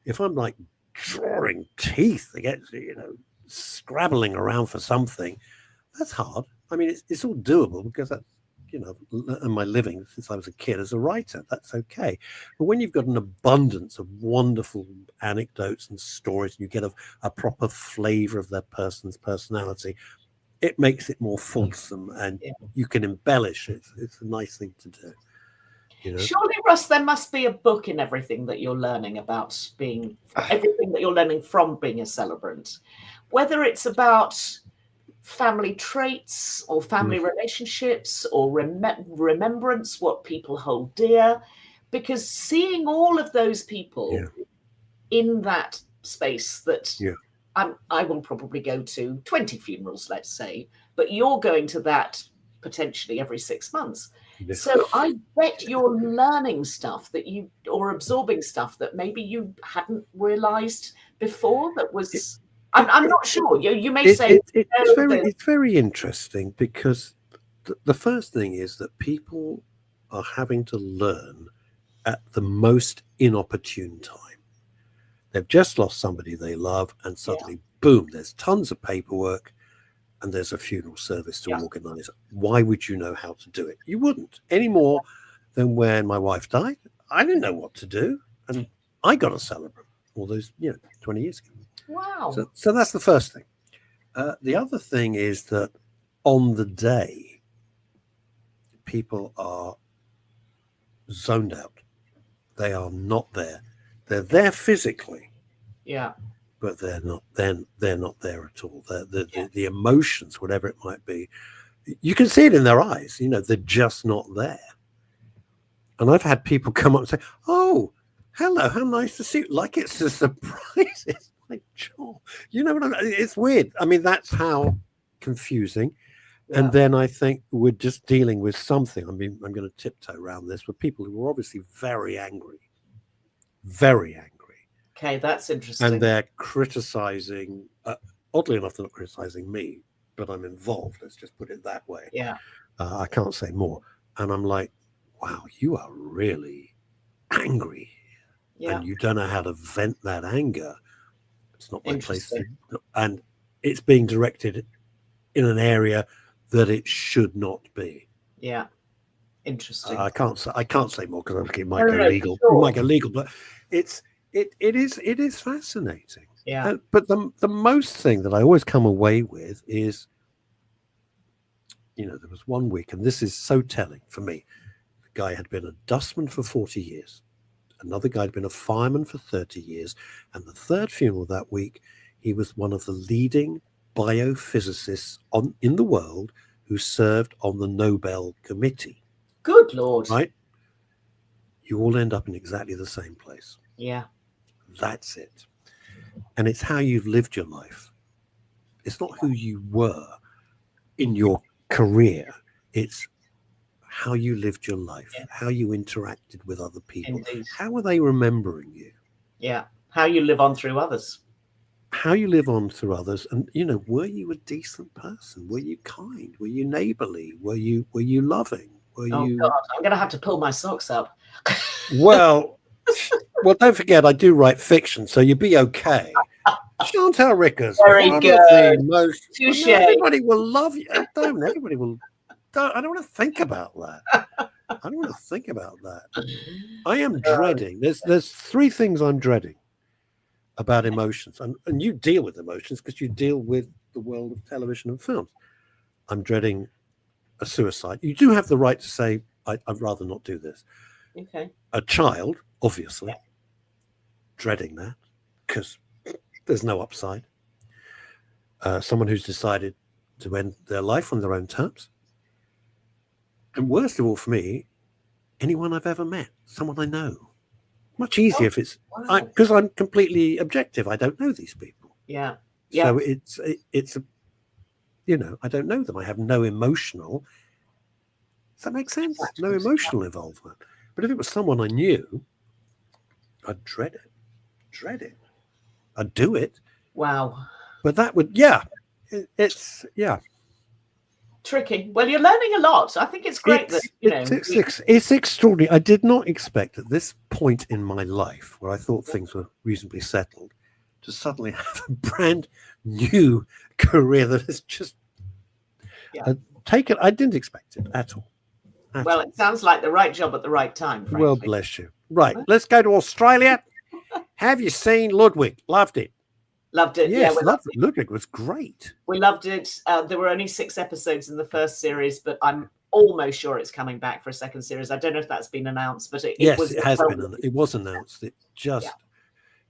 if I'm like drawing teeth against, scrabbling around for something, that's hard. I mean, it's all doable because that's, and my living since I was a kid as a writer, that's okay. But when you've got an abundance of wonderful anecdotes and stories, and you get a proper flavor of that person's personality, it makes it more fulsome and you can embellish it. It's a nice thing to do. Surely, Russ, there must be a book in everything that you're learning about everything that you're learning from being a celebrant, whether it's about family traits or family relationships or remembrance, what people hold dear, because seeing all of those people in that space that I will probably go to 20 funerals, let's say, but you're going to that potentially every 6 months. Yeah. So I bet you're learning stuff or absorbing stuff that maybe you hadn't realized before that was, I'm not sure. You may say. It's very interesting because the first thing is that people are having to learn at the most inopportune time. They've just lost somebody they love, and suddenly, boom, there's tons of paperwork and there's a funeral service to organize. Why would you know how to do it? You wouldn't, any more than when my wife died. I didn't know what to do, and I got a celebrant all those 20 years ago. Wow. So that's the first thing. The other thing is that on the day, people are zoned out. They are not there. They're there physically, but they're not. They're not there at all. The emotions, whatever it might be, you can see it in their eyes. They're just not there. And I've had people come up and say, "Oh, hello, how nice to see you!" Like it's a surprise. It's like, sure. It's weird. I mean, that's how confusing. Yeah. And then I think we're just dealing with something. I mean, I'm going to tiptoe around this with people who are obviously very angry. Very angry. Okay, that's interesting. And they're criticizing, oddly enough, they're not criticizing me, but I'm involved. Let's just put it that way. Yeah. I can't say more. And I'm like, wow, you are really angry. Yeah. And you don't know how to vent that anger. It's not my place. And it's being directed in an area that it should not be. Yeah. Interesting. I can't say more because it might go legal. Sure. It might go legal, but it is fascinating. Yeah. But the most thing that I always come away with is, there was one week, and this is so telling for me. The guy had been a dustman for 40 years. Another guy had been a fireman for 30 years. And the third funeral that week, he was one of the leading biophysicists in the world who served on the Nobel Committee. Good Lord. Right? You all end up in exactly the same place. Yeah. That's it. And it's how you've lived your life. It's not who you were in your career. It's how you lived your life, how you interacted with other people. Indeed. How are they remembering you? Yeah. How you live on through others. How you live on through others. And, were you a decent person? Were you kind? Were you neighborly? Were you loving? God, I'm going to have to pull my socks up. Well, don't forget, I do write fiction, so you'll be okay. Chantal Rickards. Very good. Everybody will love you. Everybody will. I don't want to think about that. I am dreading. There's three things I'm dreading about emotions. And you deal with emotions because you deal with the world of television and films. I'm dreading a suicide. You do have the right to say, I'd rather not do this. Okay. A child, obviously, dreading that because there's no upside. Someone who's decided to end their life on their own terms. And worst of all for me, anyone I've ever met, someone I know. Much easier if it's because I'm completely objective. I don't know these people. Yeah. So it's I don't know them. I have no emotional. Does that make sense? No emotional involvement. But if it was someone I knew, I'd dread it. I'd do it. Wow. But that would, it's tricky. Well, you're learning a lot. I think it's great it's extraordinary. I did not expect at this point in my life where I thought things were reasonably settled to suddenly have a brand new career that has just taken. I didn't expect it at all. Well, it sounds like the right job at the right time, frankly. Well, bless you. Right, let's go to Australia. Have you seen Ludwig? Loved it. Loved it. Yes, loved it. Ludwig was great. We loved it. There were only 6 episodes in the first series, but I'm almost sure it's coming back for a second series. I don't know if that's been announced, but it has been. It was announced. It just.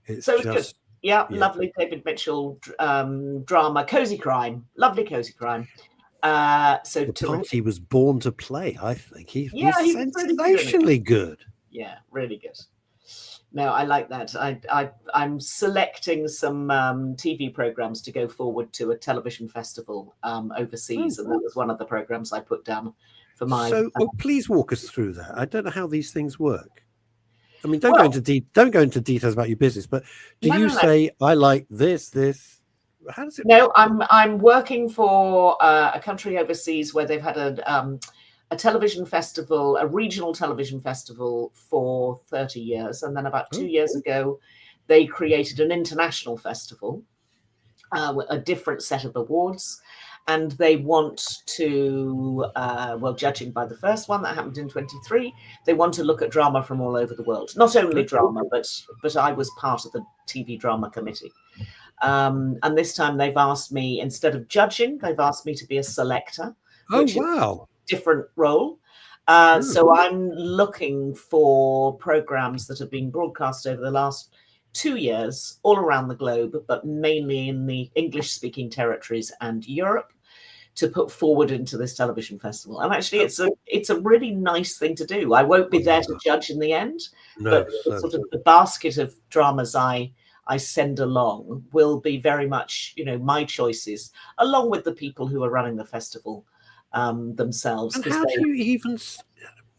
Yeah. So it's good. Yeah, lovely David Mitchell drama, cozy crime, lovely cozy crime. So the part he was born to play, I think he's sensationally good. Yeah, really good. No, I like that. I'm selecting some TV programs to go forward to a television festival overseas, and that was one of the programs I put down for my. So, please walk us through that. I don't know how these things work. I mean, Well- don't go into details about your business, but do you say I like this? How does it? No, I'm working for a country overseas where they've had a television festival, a regional television festival for 30 years. And then about 2 years ago, they created an international festival, a different set of awards. And they want to, judging by the first one that happened in 23, they want to look at drama from all over the world. Not only drama, but I was part of the TV drama committee. And this time they've asked me, instead of judging, they've asked me to be a selector. Oh, wow. Different role. So I'm looking for programs that have been broadcast over the last 2 years all around the globe, but mainly in the English-speaking territories and Europe, to put forward into this television festival. And actually, it's a really nice thing to do. I won't be there to judge in the end, but sort of the basket of dramas I send along will be very much, my choices, along with the people who are running the festival themselves. And how do you even?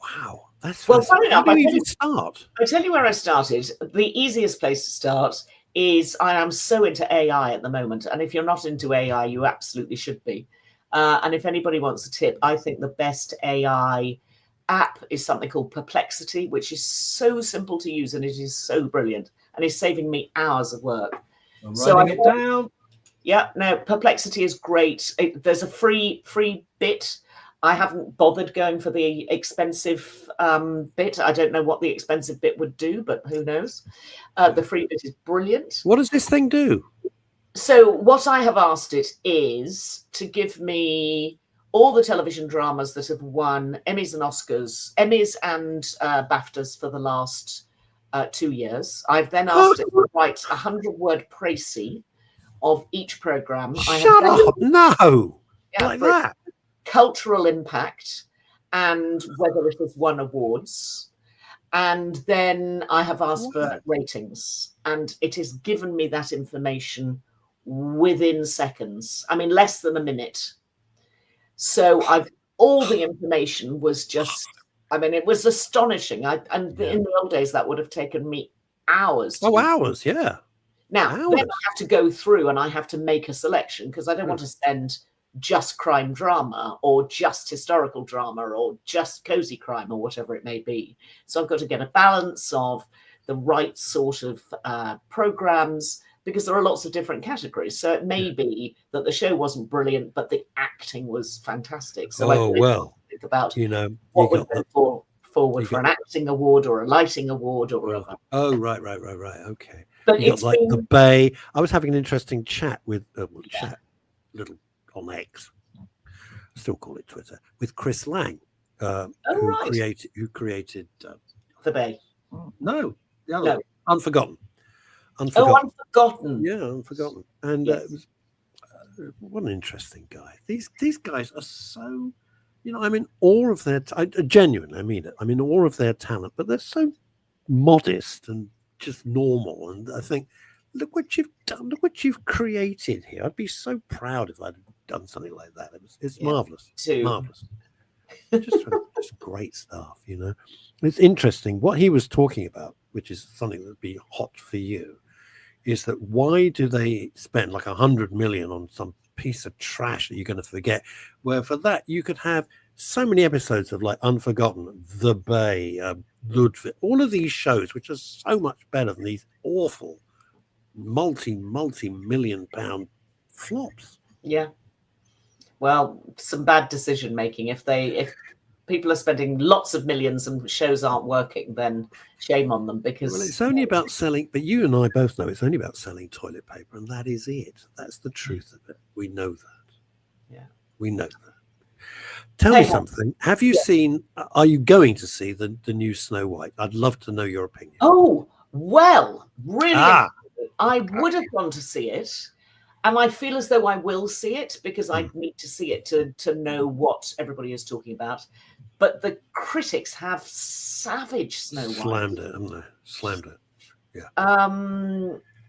Wow, that's well. Funny enough, how do you even start? I tell you where I started. The easiest place to start is I am so into AI at the moment, and if you're not into AI, you absolutely should be. And if anybody wants a tip, I think the best AI app is something called Perplexity, which is so simple to use and it is so brilliant, and is saving me hours of work. So I'm writing it down. Yeah, no, Perplexity is great. There's a free bit. I haven't bothered going for the expensive bit. I don't know what the expensive bit would do, but who knows? The free bit is brilliant. What does this thing do? So what I have asked it is to give me all the television dramas that have won Emmys and Oscars, Emmys and BAFTAs for the last 2 years. I've then asked it to write 100-word précis of each program. Shut up! No, like that. Cultural impact and whether it has won awards. And then I have asked for ratings, and it has given me that information within seconds. I mean, less than a minute. So all the information was just, it was astonishing. In the old days, that would have taken me hours. Hours, yeah. Now, then I have to go through and I have to make a selection, because I don't want to spend just crime drama or just historical drama or just cozy crime or whatever it may be. So I've got to get a balance of the right sort of programs, because there are lots of different categories. So it may be that the show wasn't brilliant, but the acting was fantastic. So think about what would go forward for an acting award or a lighting award or whatever. Oh, right. Okay. But you got like The Bay. I was having an interesting chat with little on X, I still call it Twitter, with Chris Lang, who created The Bay. No, the other one, Unforgotten. Unforgotten. Yeah, Unforgotten. And it was what an interesting guy. These guys are so, I'm in awe of their genuine. I mean it. I'm in awe of their talent, but they're so modest and just normal. And I think, look what you've done. Look what you've created here. I'd be so proud if I'd done something like that. It's marvelous. Marvelous. Just great stuff. It's interesting what he was talking about, which is something that would be hot for you, is that why do they spend like 100 million on some piece of trash that you're going to forget, where for that you could have so many episodes of like Unforgotten, The Bay, Ludwig, all of these shows which are so much better than these awful multi-million pound flops. Yeah. Well, some bad decision making. If people are spending lots of millions and shows aren't working, then shame on them, because it's only about selling. But you and I both know it's only about selling toilet paper, and that is it. That's the truth of it. We know that. Yeah, we know that. Tell me something. Have you seen? Are you going to see the new Snow White? I'd love to know your opinion. Oh well, really. I would have gone to see it. And I feel as though I will see it, because I need to see it to know what everybody is talking about. But the critics have savage Snow White. Slammed it, haven't they? Slammed it.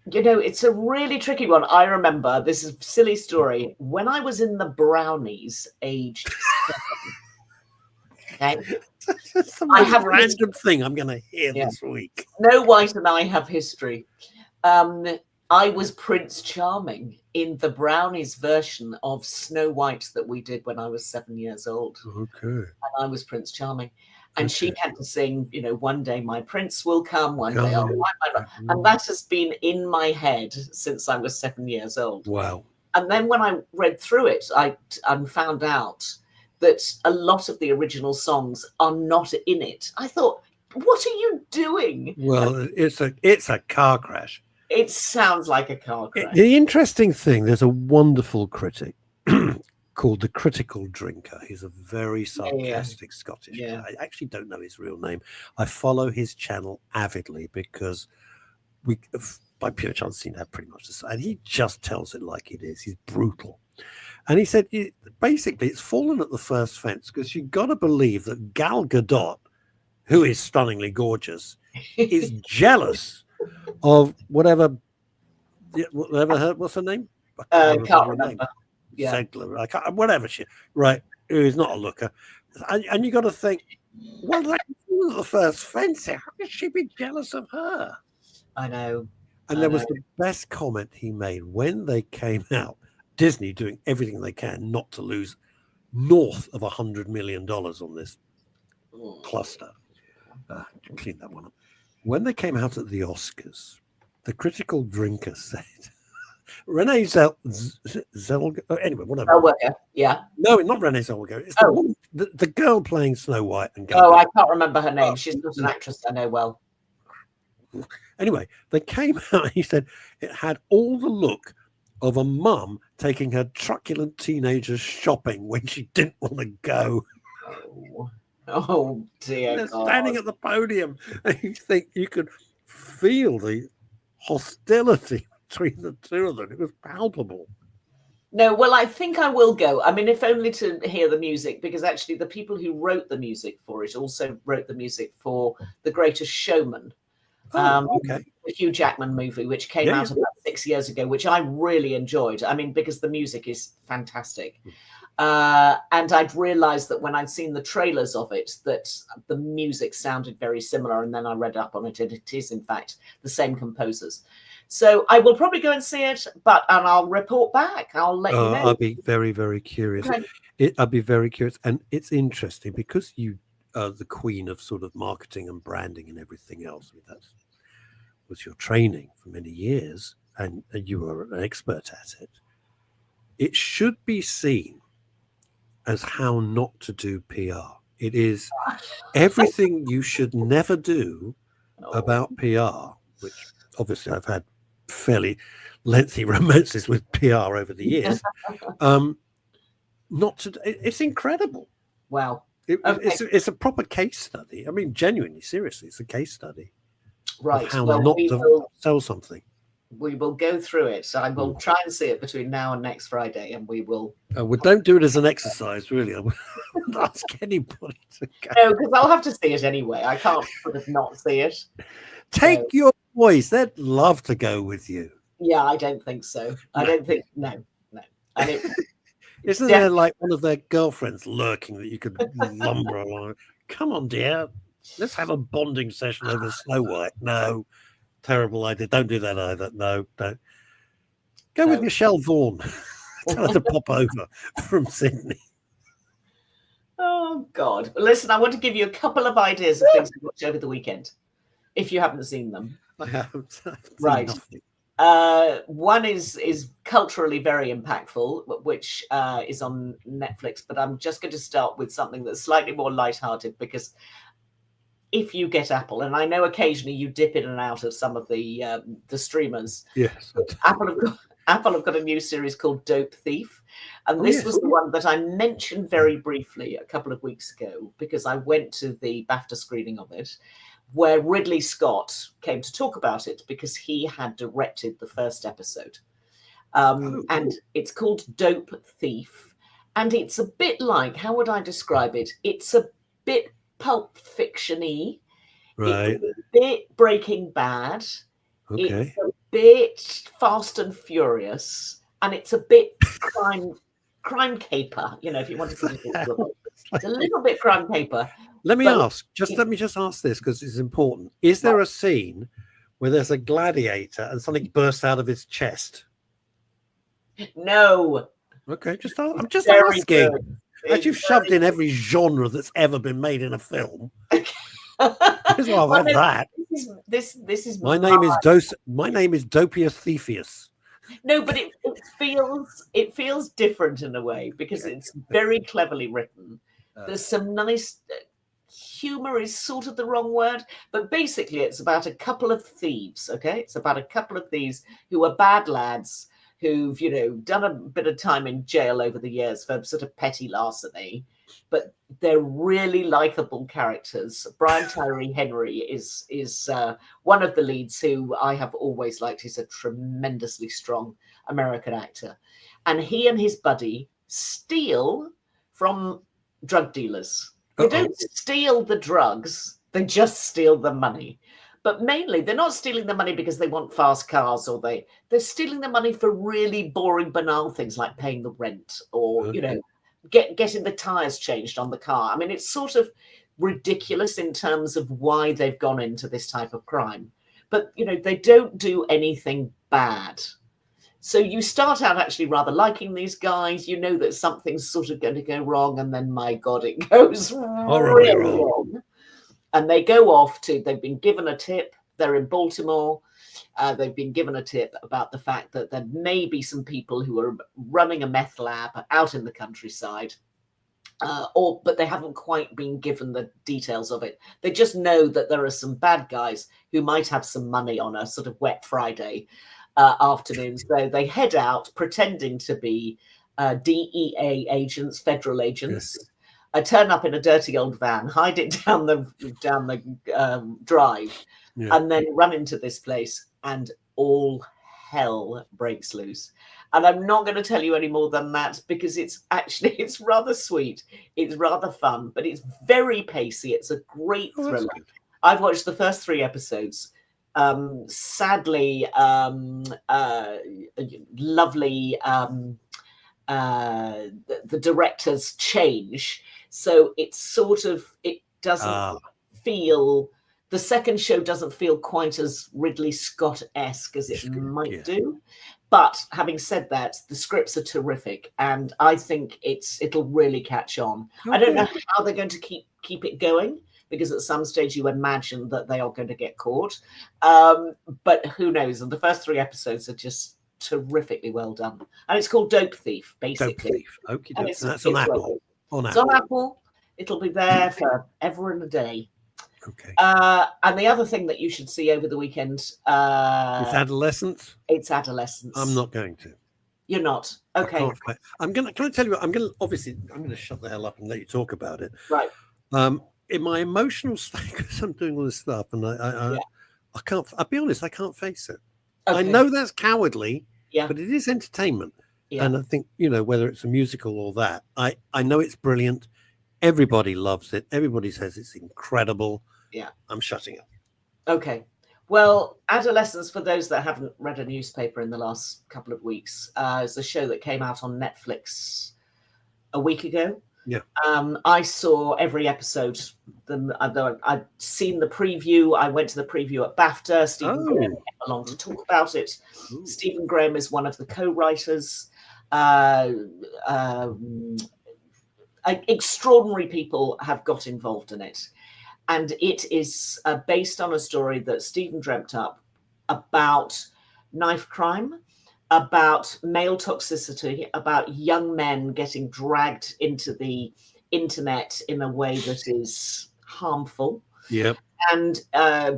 It's a really tricky one. I remember, this is a silly story, when I was in the Brownies, aged 7. Okay, That's the most random thing I'm going to hear this week. Snow White and I have history. I was Prince Charming in the Brownies version of Snow White that we did when I was 7 years old. Okay. And I was Prince Charming. And she had to sing, one day my prince will come, one day I'll find my love. And that has been in my head since I was 7 years old. Wow. And then when I read through it, I found out that a lot of the original songs are not in it. I thought, what are you doing? Well, it's a car crash. It sounds like a car crash. The interesting thing, there's a wonderful critic called the Critical Drinker. He's a very sarcastic Scottish guy. I actually don't know his real name. I follow his channel avidly because we, by pure chance, seem to have pretty much the same. And he just tells it like it is. He's brutal. And he said, basically, it's fallen at the first fence because you've got to believe that Gal Gadot, who is stunningly gorgeous, is jealous of whatever what's her name? Can't remember. Zegler, I can't, whatever she, right? Who is not a looker, and you got to think, well, that's the first fence. How could she be jealous of her? I know. And there was the best comment he made when they came out. Disney doing everything they can not to lose north of $100 million on this cluster. Clean that one up. When they came out at the Oscars, the Critical Drinker said, Renee Zellweger, anyway, whatever. Zellweger, yeah. No, not Renee Zellweger. It's the girl playing Snow White. And I can't remember her name. She's not an actress I know well. Anyway, they came out and he said it had all the look of a mum taking her truculent teenagers shopping when she didn't want to go. Oh dear. They're standing at the podium, and you think you could feel the hostility between the two of them. It was palpable. No, well, I think I will go. I mean, if only to hear the music, because actually the people who wrote the music for it also wrote the music for The Greatest Showman. The Hugh Jackman movie, which came out about 6 years ago, which I really enjoyed. I mean, because the music is fantastic. And I'd realized that when I'd seen the trailers of it, that the music sounded very similar. And then I read up on it, and it is, in fact, the same composers. So I will probably go and see it, and I'll report back. I'll let you know. I'll be very, very curious. Okay. I'll be very curious. And it's interesting because you are the queen of sort of marketing and branding and everything else. That was your training for many years, and you were an expert at it. It should be seen as how not to do PR. It is everything you should never do about PR, which obviously I've had fairly lengthy romances with PR over the years. It's incredible. Wow. It's a proper case study. I mean, genuinely, seriously, it's a case study. Right. How not to sell something. We will go through it. So I will try and see it between now and next Friday, and we will. Well, don't do it as an exercise, really. I wouldn't ask anybody to go. No, because I'll have to see it anyway. I can't sort of not see it. Take your boys; they'd love to go with you. Yeah, I don't think so. I don't think no. And isn't there like one of their girlfriends lurking that you could lumber along? Come on, dear. Let's have a bonding session over Snow White. No, terrible idea. Don't do that either. No, don't. Go with Michelle Vaughan. Tell her to pop over from Sydney. Oh, God. Listen, I want to give you a couple of ideas of things to watch over the weekend, if you haven't seen them. I haven't. Right. One is culturally very impactful, which is on Netflix, but I'm just going to start with something that's slightly more lighthearted, because if you get Apple, and I know occasionally you dip in and out of some of the streamers. Yes. Apple have got a new series called Dope Thief. And this was the one that I mentioned very briefly a couple of weeks ago, because I went to the BAFTA screening of it, where Ridley Scott came to talk about it because he had directed the first episode. And it's called Dope Thief. And it's a bit like, how would I describe it? It's a bit Pulp Fiction-y. Right. It's a bit Breaking Bad. Okay. It's a bit Fast and Furious, and it's a bit crime caper. You know, if you want to put it this way, it's a little bit crime caper. Let me But- ask. Let me just ask this because it's important. Is there a scene where there's a gladiator and something bursts out of his chest? No. Okay, I'm just Very asking. good. As you've shoved in every genre that's ever been made in a film. Because I've had that. This is My name is Dopius Thepheus. No, but it feels different in a way because it's very cleverly written. There's some nice humor is sort of the wrong word, but basically it's about a couple of thieves. Okay, it's about a couple of thieves who are bad lads who've, you know, done a bit of time in jail over the years for sort of petty larceny, but they're really likable characters. Brian Tyree Henry is one of the leads who I have always liked. He's a tremendously strong American actor, and he and his buddy steal from drug dealers. They don't steal the drugs, they just steal the money. But mainly, they're not stealing the money because they want fast cars, or they're stealing the money for really boring, banal things like paying the rent, or you know, getting the tires changed on the car. I mean, it's sort of ridiculous in terms of why they've gone into this type of crime. But you know, they don't do anything bad. So you start out actually rather liking these guys. You know that something's sort of going to go wrong, and then my God, it goes really wrong. And they go off they've been given a tip. They're in Baltimore. They've been given a tip about the fact that there may be some people who are running a meth lab out in the countryside. But they haven't quite been given the details of it. They just know that there are some bad guys who might have some money on a sort of wet Friday afternoon. So they head out pretending to be DEA agents, federal agents. Turn up in a dirty old van, hide it down the drive, and then run into this place, and all hell breaks loose. And I'm not going to tell you any more than that because it's rather sweet, it's rather fun, but it's very pacey. It's a great thriller. I've watched the first 3 episodes. Sadly, lovely. The directors change, so it's sort of, it doesn't feel, the second show doesn't feel quite as Ridley Scott-esque as it might do. But having said that, the scripts are terrific, and I think it'll really catch on. I don't know how they're going to keep it going, because at some stage you imagine that they are going to get caught, but who knows. And the first 3 episodes are just terrifically well done, and it's called Dope Thief, basically. Dope Thief. Okay, and that's on Apple. It's on Apple. It'll be there forever and a day. Okay. And the other thing that you should see over the weekend, it's Adolescence. It's Adolescence. I'm not going to. You're not. Okay. Can I tell you what? I'm gonna shut the hell up and let you talk about it. Right. In my emotional state, because I'm doing all this stuff, and I can't. I'll be honest, I can't face it. Okay. I know that's cowardly, but it is entertainment. And I think, you know, whether it's a musical or that, I know it's brilliant. Everybody loves it. Everybody says it's incredible. Yeah. I'm shutting up. Okay. Well, Adolescence, for those that haven't read a newspaper in the last couple of weeks, is a show that came out on Netflix a week ago. Yeah. I saw every episode. I'd seen the preview. I went to the preview at BAFTA. Stephen Graham came along to talk about it. Stephen Graham is one of the co-writers. Extraordinary people have got involved in it. And it is based on a story that Stephen dreamt up about knife crime, about male toxicity, about young men getting dragged into the internet in a way that is harmful. Yep. And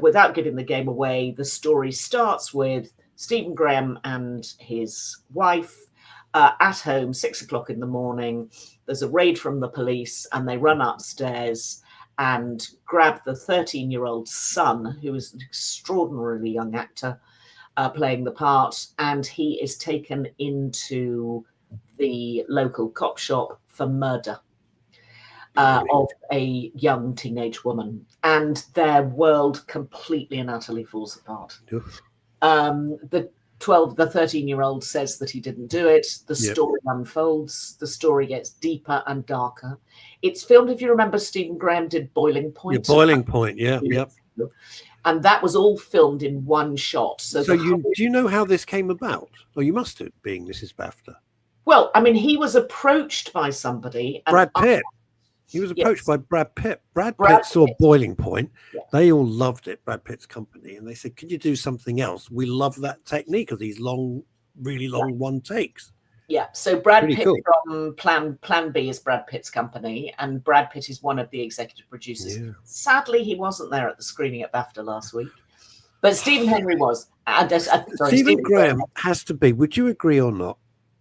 without giving the game away, the story starts with Stephen Graham and his wife at home, 6 o'clock in the morning. There's a raid from the police, and they run upstairs and grab the 13-year-old son, who is an extraordinarily young actor, playing the part, and he is taken into the local cop shop for murder of a young teenage woman, and their world completely and utterly falls apart. The 13-year-old says that he didn't do it. The story unfolds. The story gets deeper and darker. It's filmed, if you remember, Stephen Graham did Boiling Point. Boiling Point, yeah. And that was all filmed in one shot. So do you know how this came about? Well, you must have, being Mrs. BAFTA. Well, I mean, he was approached by somebody. Brad Pitt. He was approached by Brad Pitt. Brad Pitt saw Boiling Point. Yeah. They all loved it, Brad Pitt's company. And they said, can you do something else? We love that technique of these long, really long one takes. Yeah. So Brad Pitt from Plan B is Brad Pitt's company. And Brad Pitt is one of the executive producers. Yeah. Sadly, he wasn't there at the screening at BAFTA last week. But Stephen Henry was. Stephen Graham has to be, would you agree or not,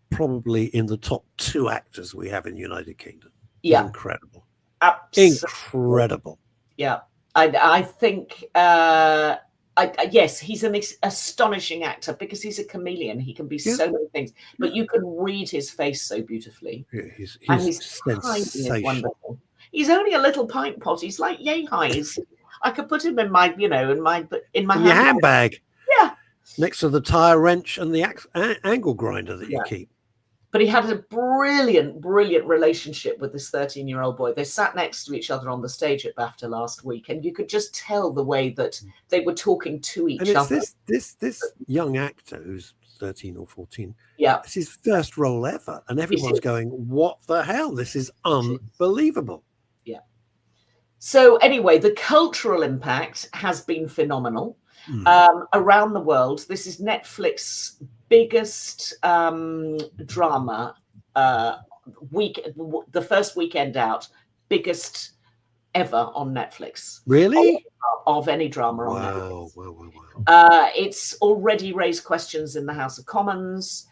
probably in the top 2 actors we have in the United Kingdom. Yeah. Incredible. Absolutely. Incredible. Yeah. I think, yes, he's an astonishing actor because he's a chameleon. He can be so many things, but you can read his face so beautifully. Yeah, his timing is wonderful. He's only a little pint pot. He's like yay high. I could put him in my, in my handbag. Yeah. Next to the tire wrench and the angle grinder that you keep. But he had a brilliant relationship with this 13-year-old boy. They sat next to each other on the stage at BAFTA last week, and you could just tell the way that they were talking to each other. This young actor who's 13 or 14. Yeah, it's his first role ever, and everyone's going, "What the hell? This is unbelievable." Yeah. So anyway, the cultural impact has been phenomenal around the world. This is Netflix's biggest drama the first weekend out, biggest ever on Netflix. Really? Of any drama on Netflix. Wow. It's already raised questions in the House of Commons.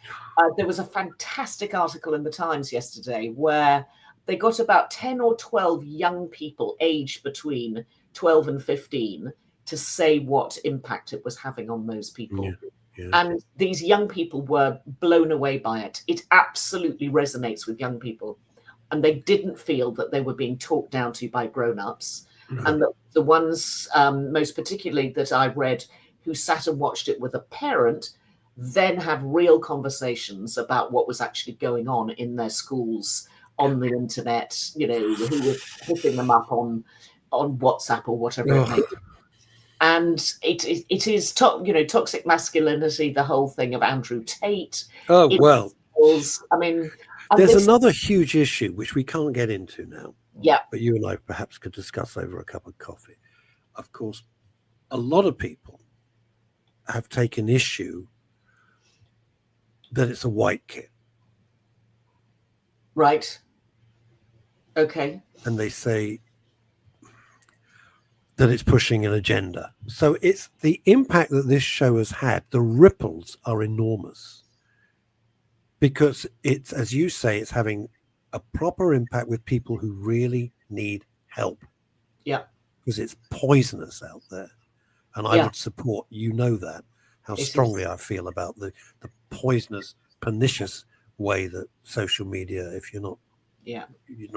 There was a fantastic article in the Times yesterday where they got about 10 or 12 young people aged between 12 and 15 to say what impact it was having on those people. Yeah. Yeah. And these young people were blown away by it. It absolutely resonates with young people. And they didn't feel that they were being talked down to by grown-ups. Mm-hmm. And the ones, most particularly that I read, who sat and watched it with a parent, then had real conversations about what was actually going on in their schools, on the internet, who were hitting them up on WhatsApp or whatever it may be. And it is toxic masculinity, the whole thing of Andrew Tate. Oh, well. I mean, there's another huge issue which we can't get into now. Yeah. But you and I perhaps could discuss over a cup of coffee. Of course, a lot of people have taken issue that it's a white kid. Right. Okay. And they say that it's pushing an agenda. So it's the impact that this show has had. The ripples are enormous because it's, as you say, it's having a proper impact with people who really need help. Yeah. Because it's poisonous out there. And I would support, that, how strongly I feel about the poisonous, pernicious way that social media, if you're not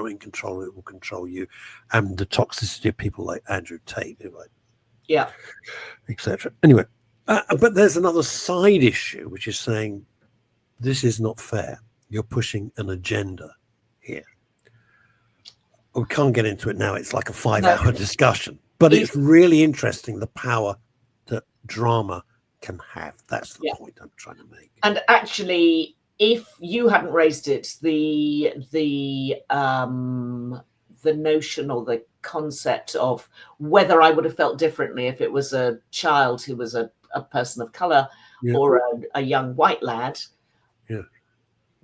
in control, it will control you, and the toxicity of people like Andrew Tate, etc. Anyway, but there's another side issue, which is saying this is not fair. You're pushing an agenda here. We can't get into it now. It's like a 5-hour discussion, but it's really interesting the power that drama can have. That's the point I'm trying to make. And actually, if you hadn't raised it, the notion or the concept of whether I would have felt differently if it was a child who was a person of color or a young white lad. Yeah.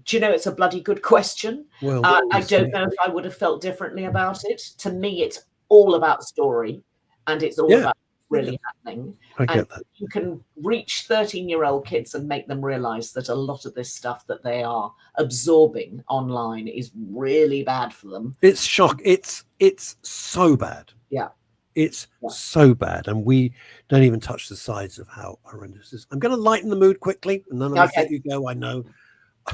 Do you know, it's a bloody good question. Well, I don't know if I would have felt differently about it. To me, it's all about story, and it's all about really happening. I get that. You can reach 13-year-old kids and make them realize that a lot of this stuff that they are absorbing online is really bad for them. It's shock. It's so bad. Yeah. It's so bad. And we don't even touch the sides of how horrendous it is. I'm going to lighten the mood quickly, and then I'll let you go. I know.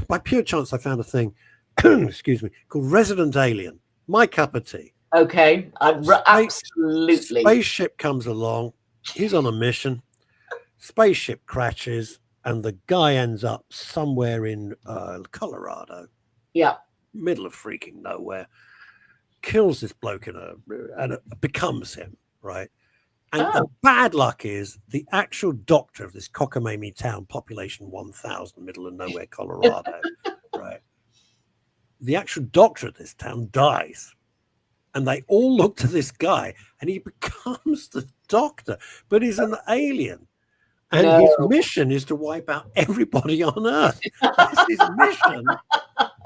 By pure chance, I found a thing, excuse me, called Resident Alien. My cup of tea. Okay. Absolutely. Spaceship comes along. He's on a mission. spaceship crashes, and the guy ends up somewhere in Colorado, Yeah. middle of freaking nowhere, kills this bloke and it becomes him, right? And the bad luck is the actual doctor of this cockamamie town, population 1,000, middle of nowhere, Colorado, right? The actual doctor of this town dies. And they all look to this guy, and he becomes the doctor, but he's an alien. And his mission is to wipe out everybody on Earth. That's his mission.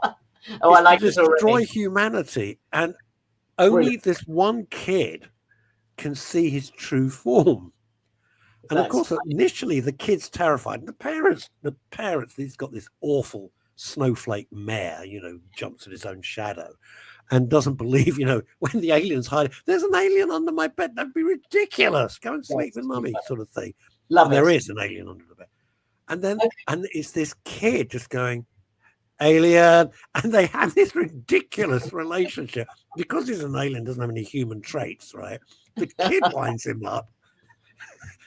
I like to destroy humanity. And only this one kid can see his true form. And of course, initially the kid's terrified. And the parents, he's got this awful snowflake mare, jumps at his own shadow and doesn't believe, when the aliens hide, there's an alien under my bed. That'd be ridiculous. Go and sleep with mummy, sort of thing. There is an alien under the bed. And then, and it's this kid just going, alien, and they have this ridiculous relationship because he's an alien, doesn't have any human traits, right? The kid winds him up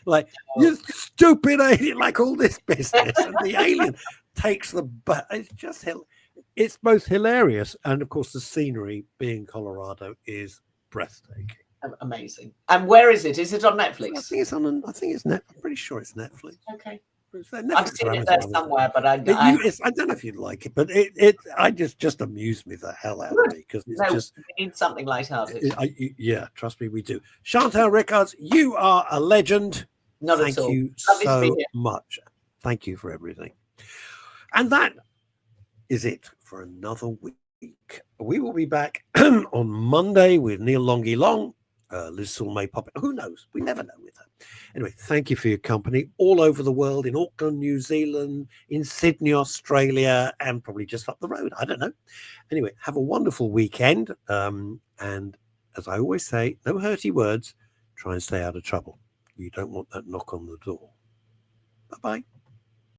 like, you stupid alien, like all this business, and the alien takes the butt. It's both hilarious, and of course the scenery being Colorado is breathtaking. Amazing. And where is it? Is it on Netflix? I think it's on. I think it's Net. I'm pretty sure it's Netflix. Okay. I've seen it there somewhere, but I don't know if you'd like it, but I just amused me the hell out of me because it's we need something lighthearted. Yeah, trust me, we do. Chantal Rickards, you are a legend. Thank you so much. Thank you for everything. And that is it for another week. We will be back on Monday with Neil Longy Long. Liz Saul may pop in. Who knows? We never know with her. Anyway, thank you for your company all over the world, in Auckland, New Zealand, in Sydney, Australia, and probably just up the road. I don't know. Anyway, have a wonderful weekend. And as I always say, no hurty words. Try and stay out of trouble. You don't want that knock on the door. Bye-bye.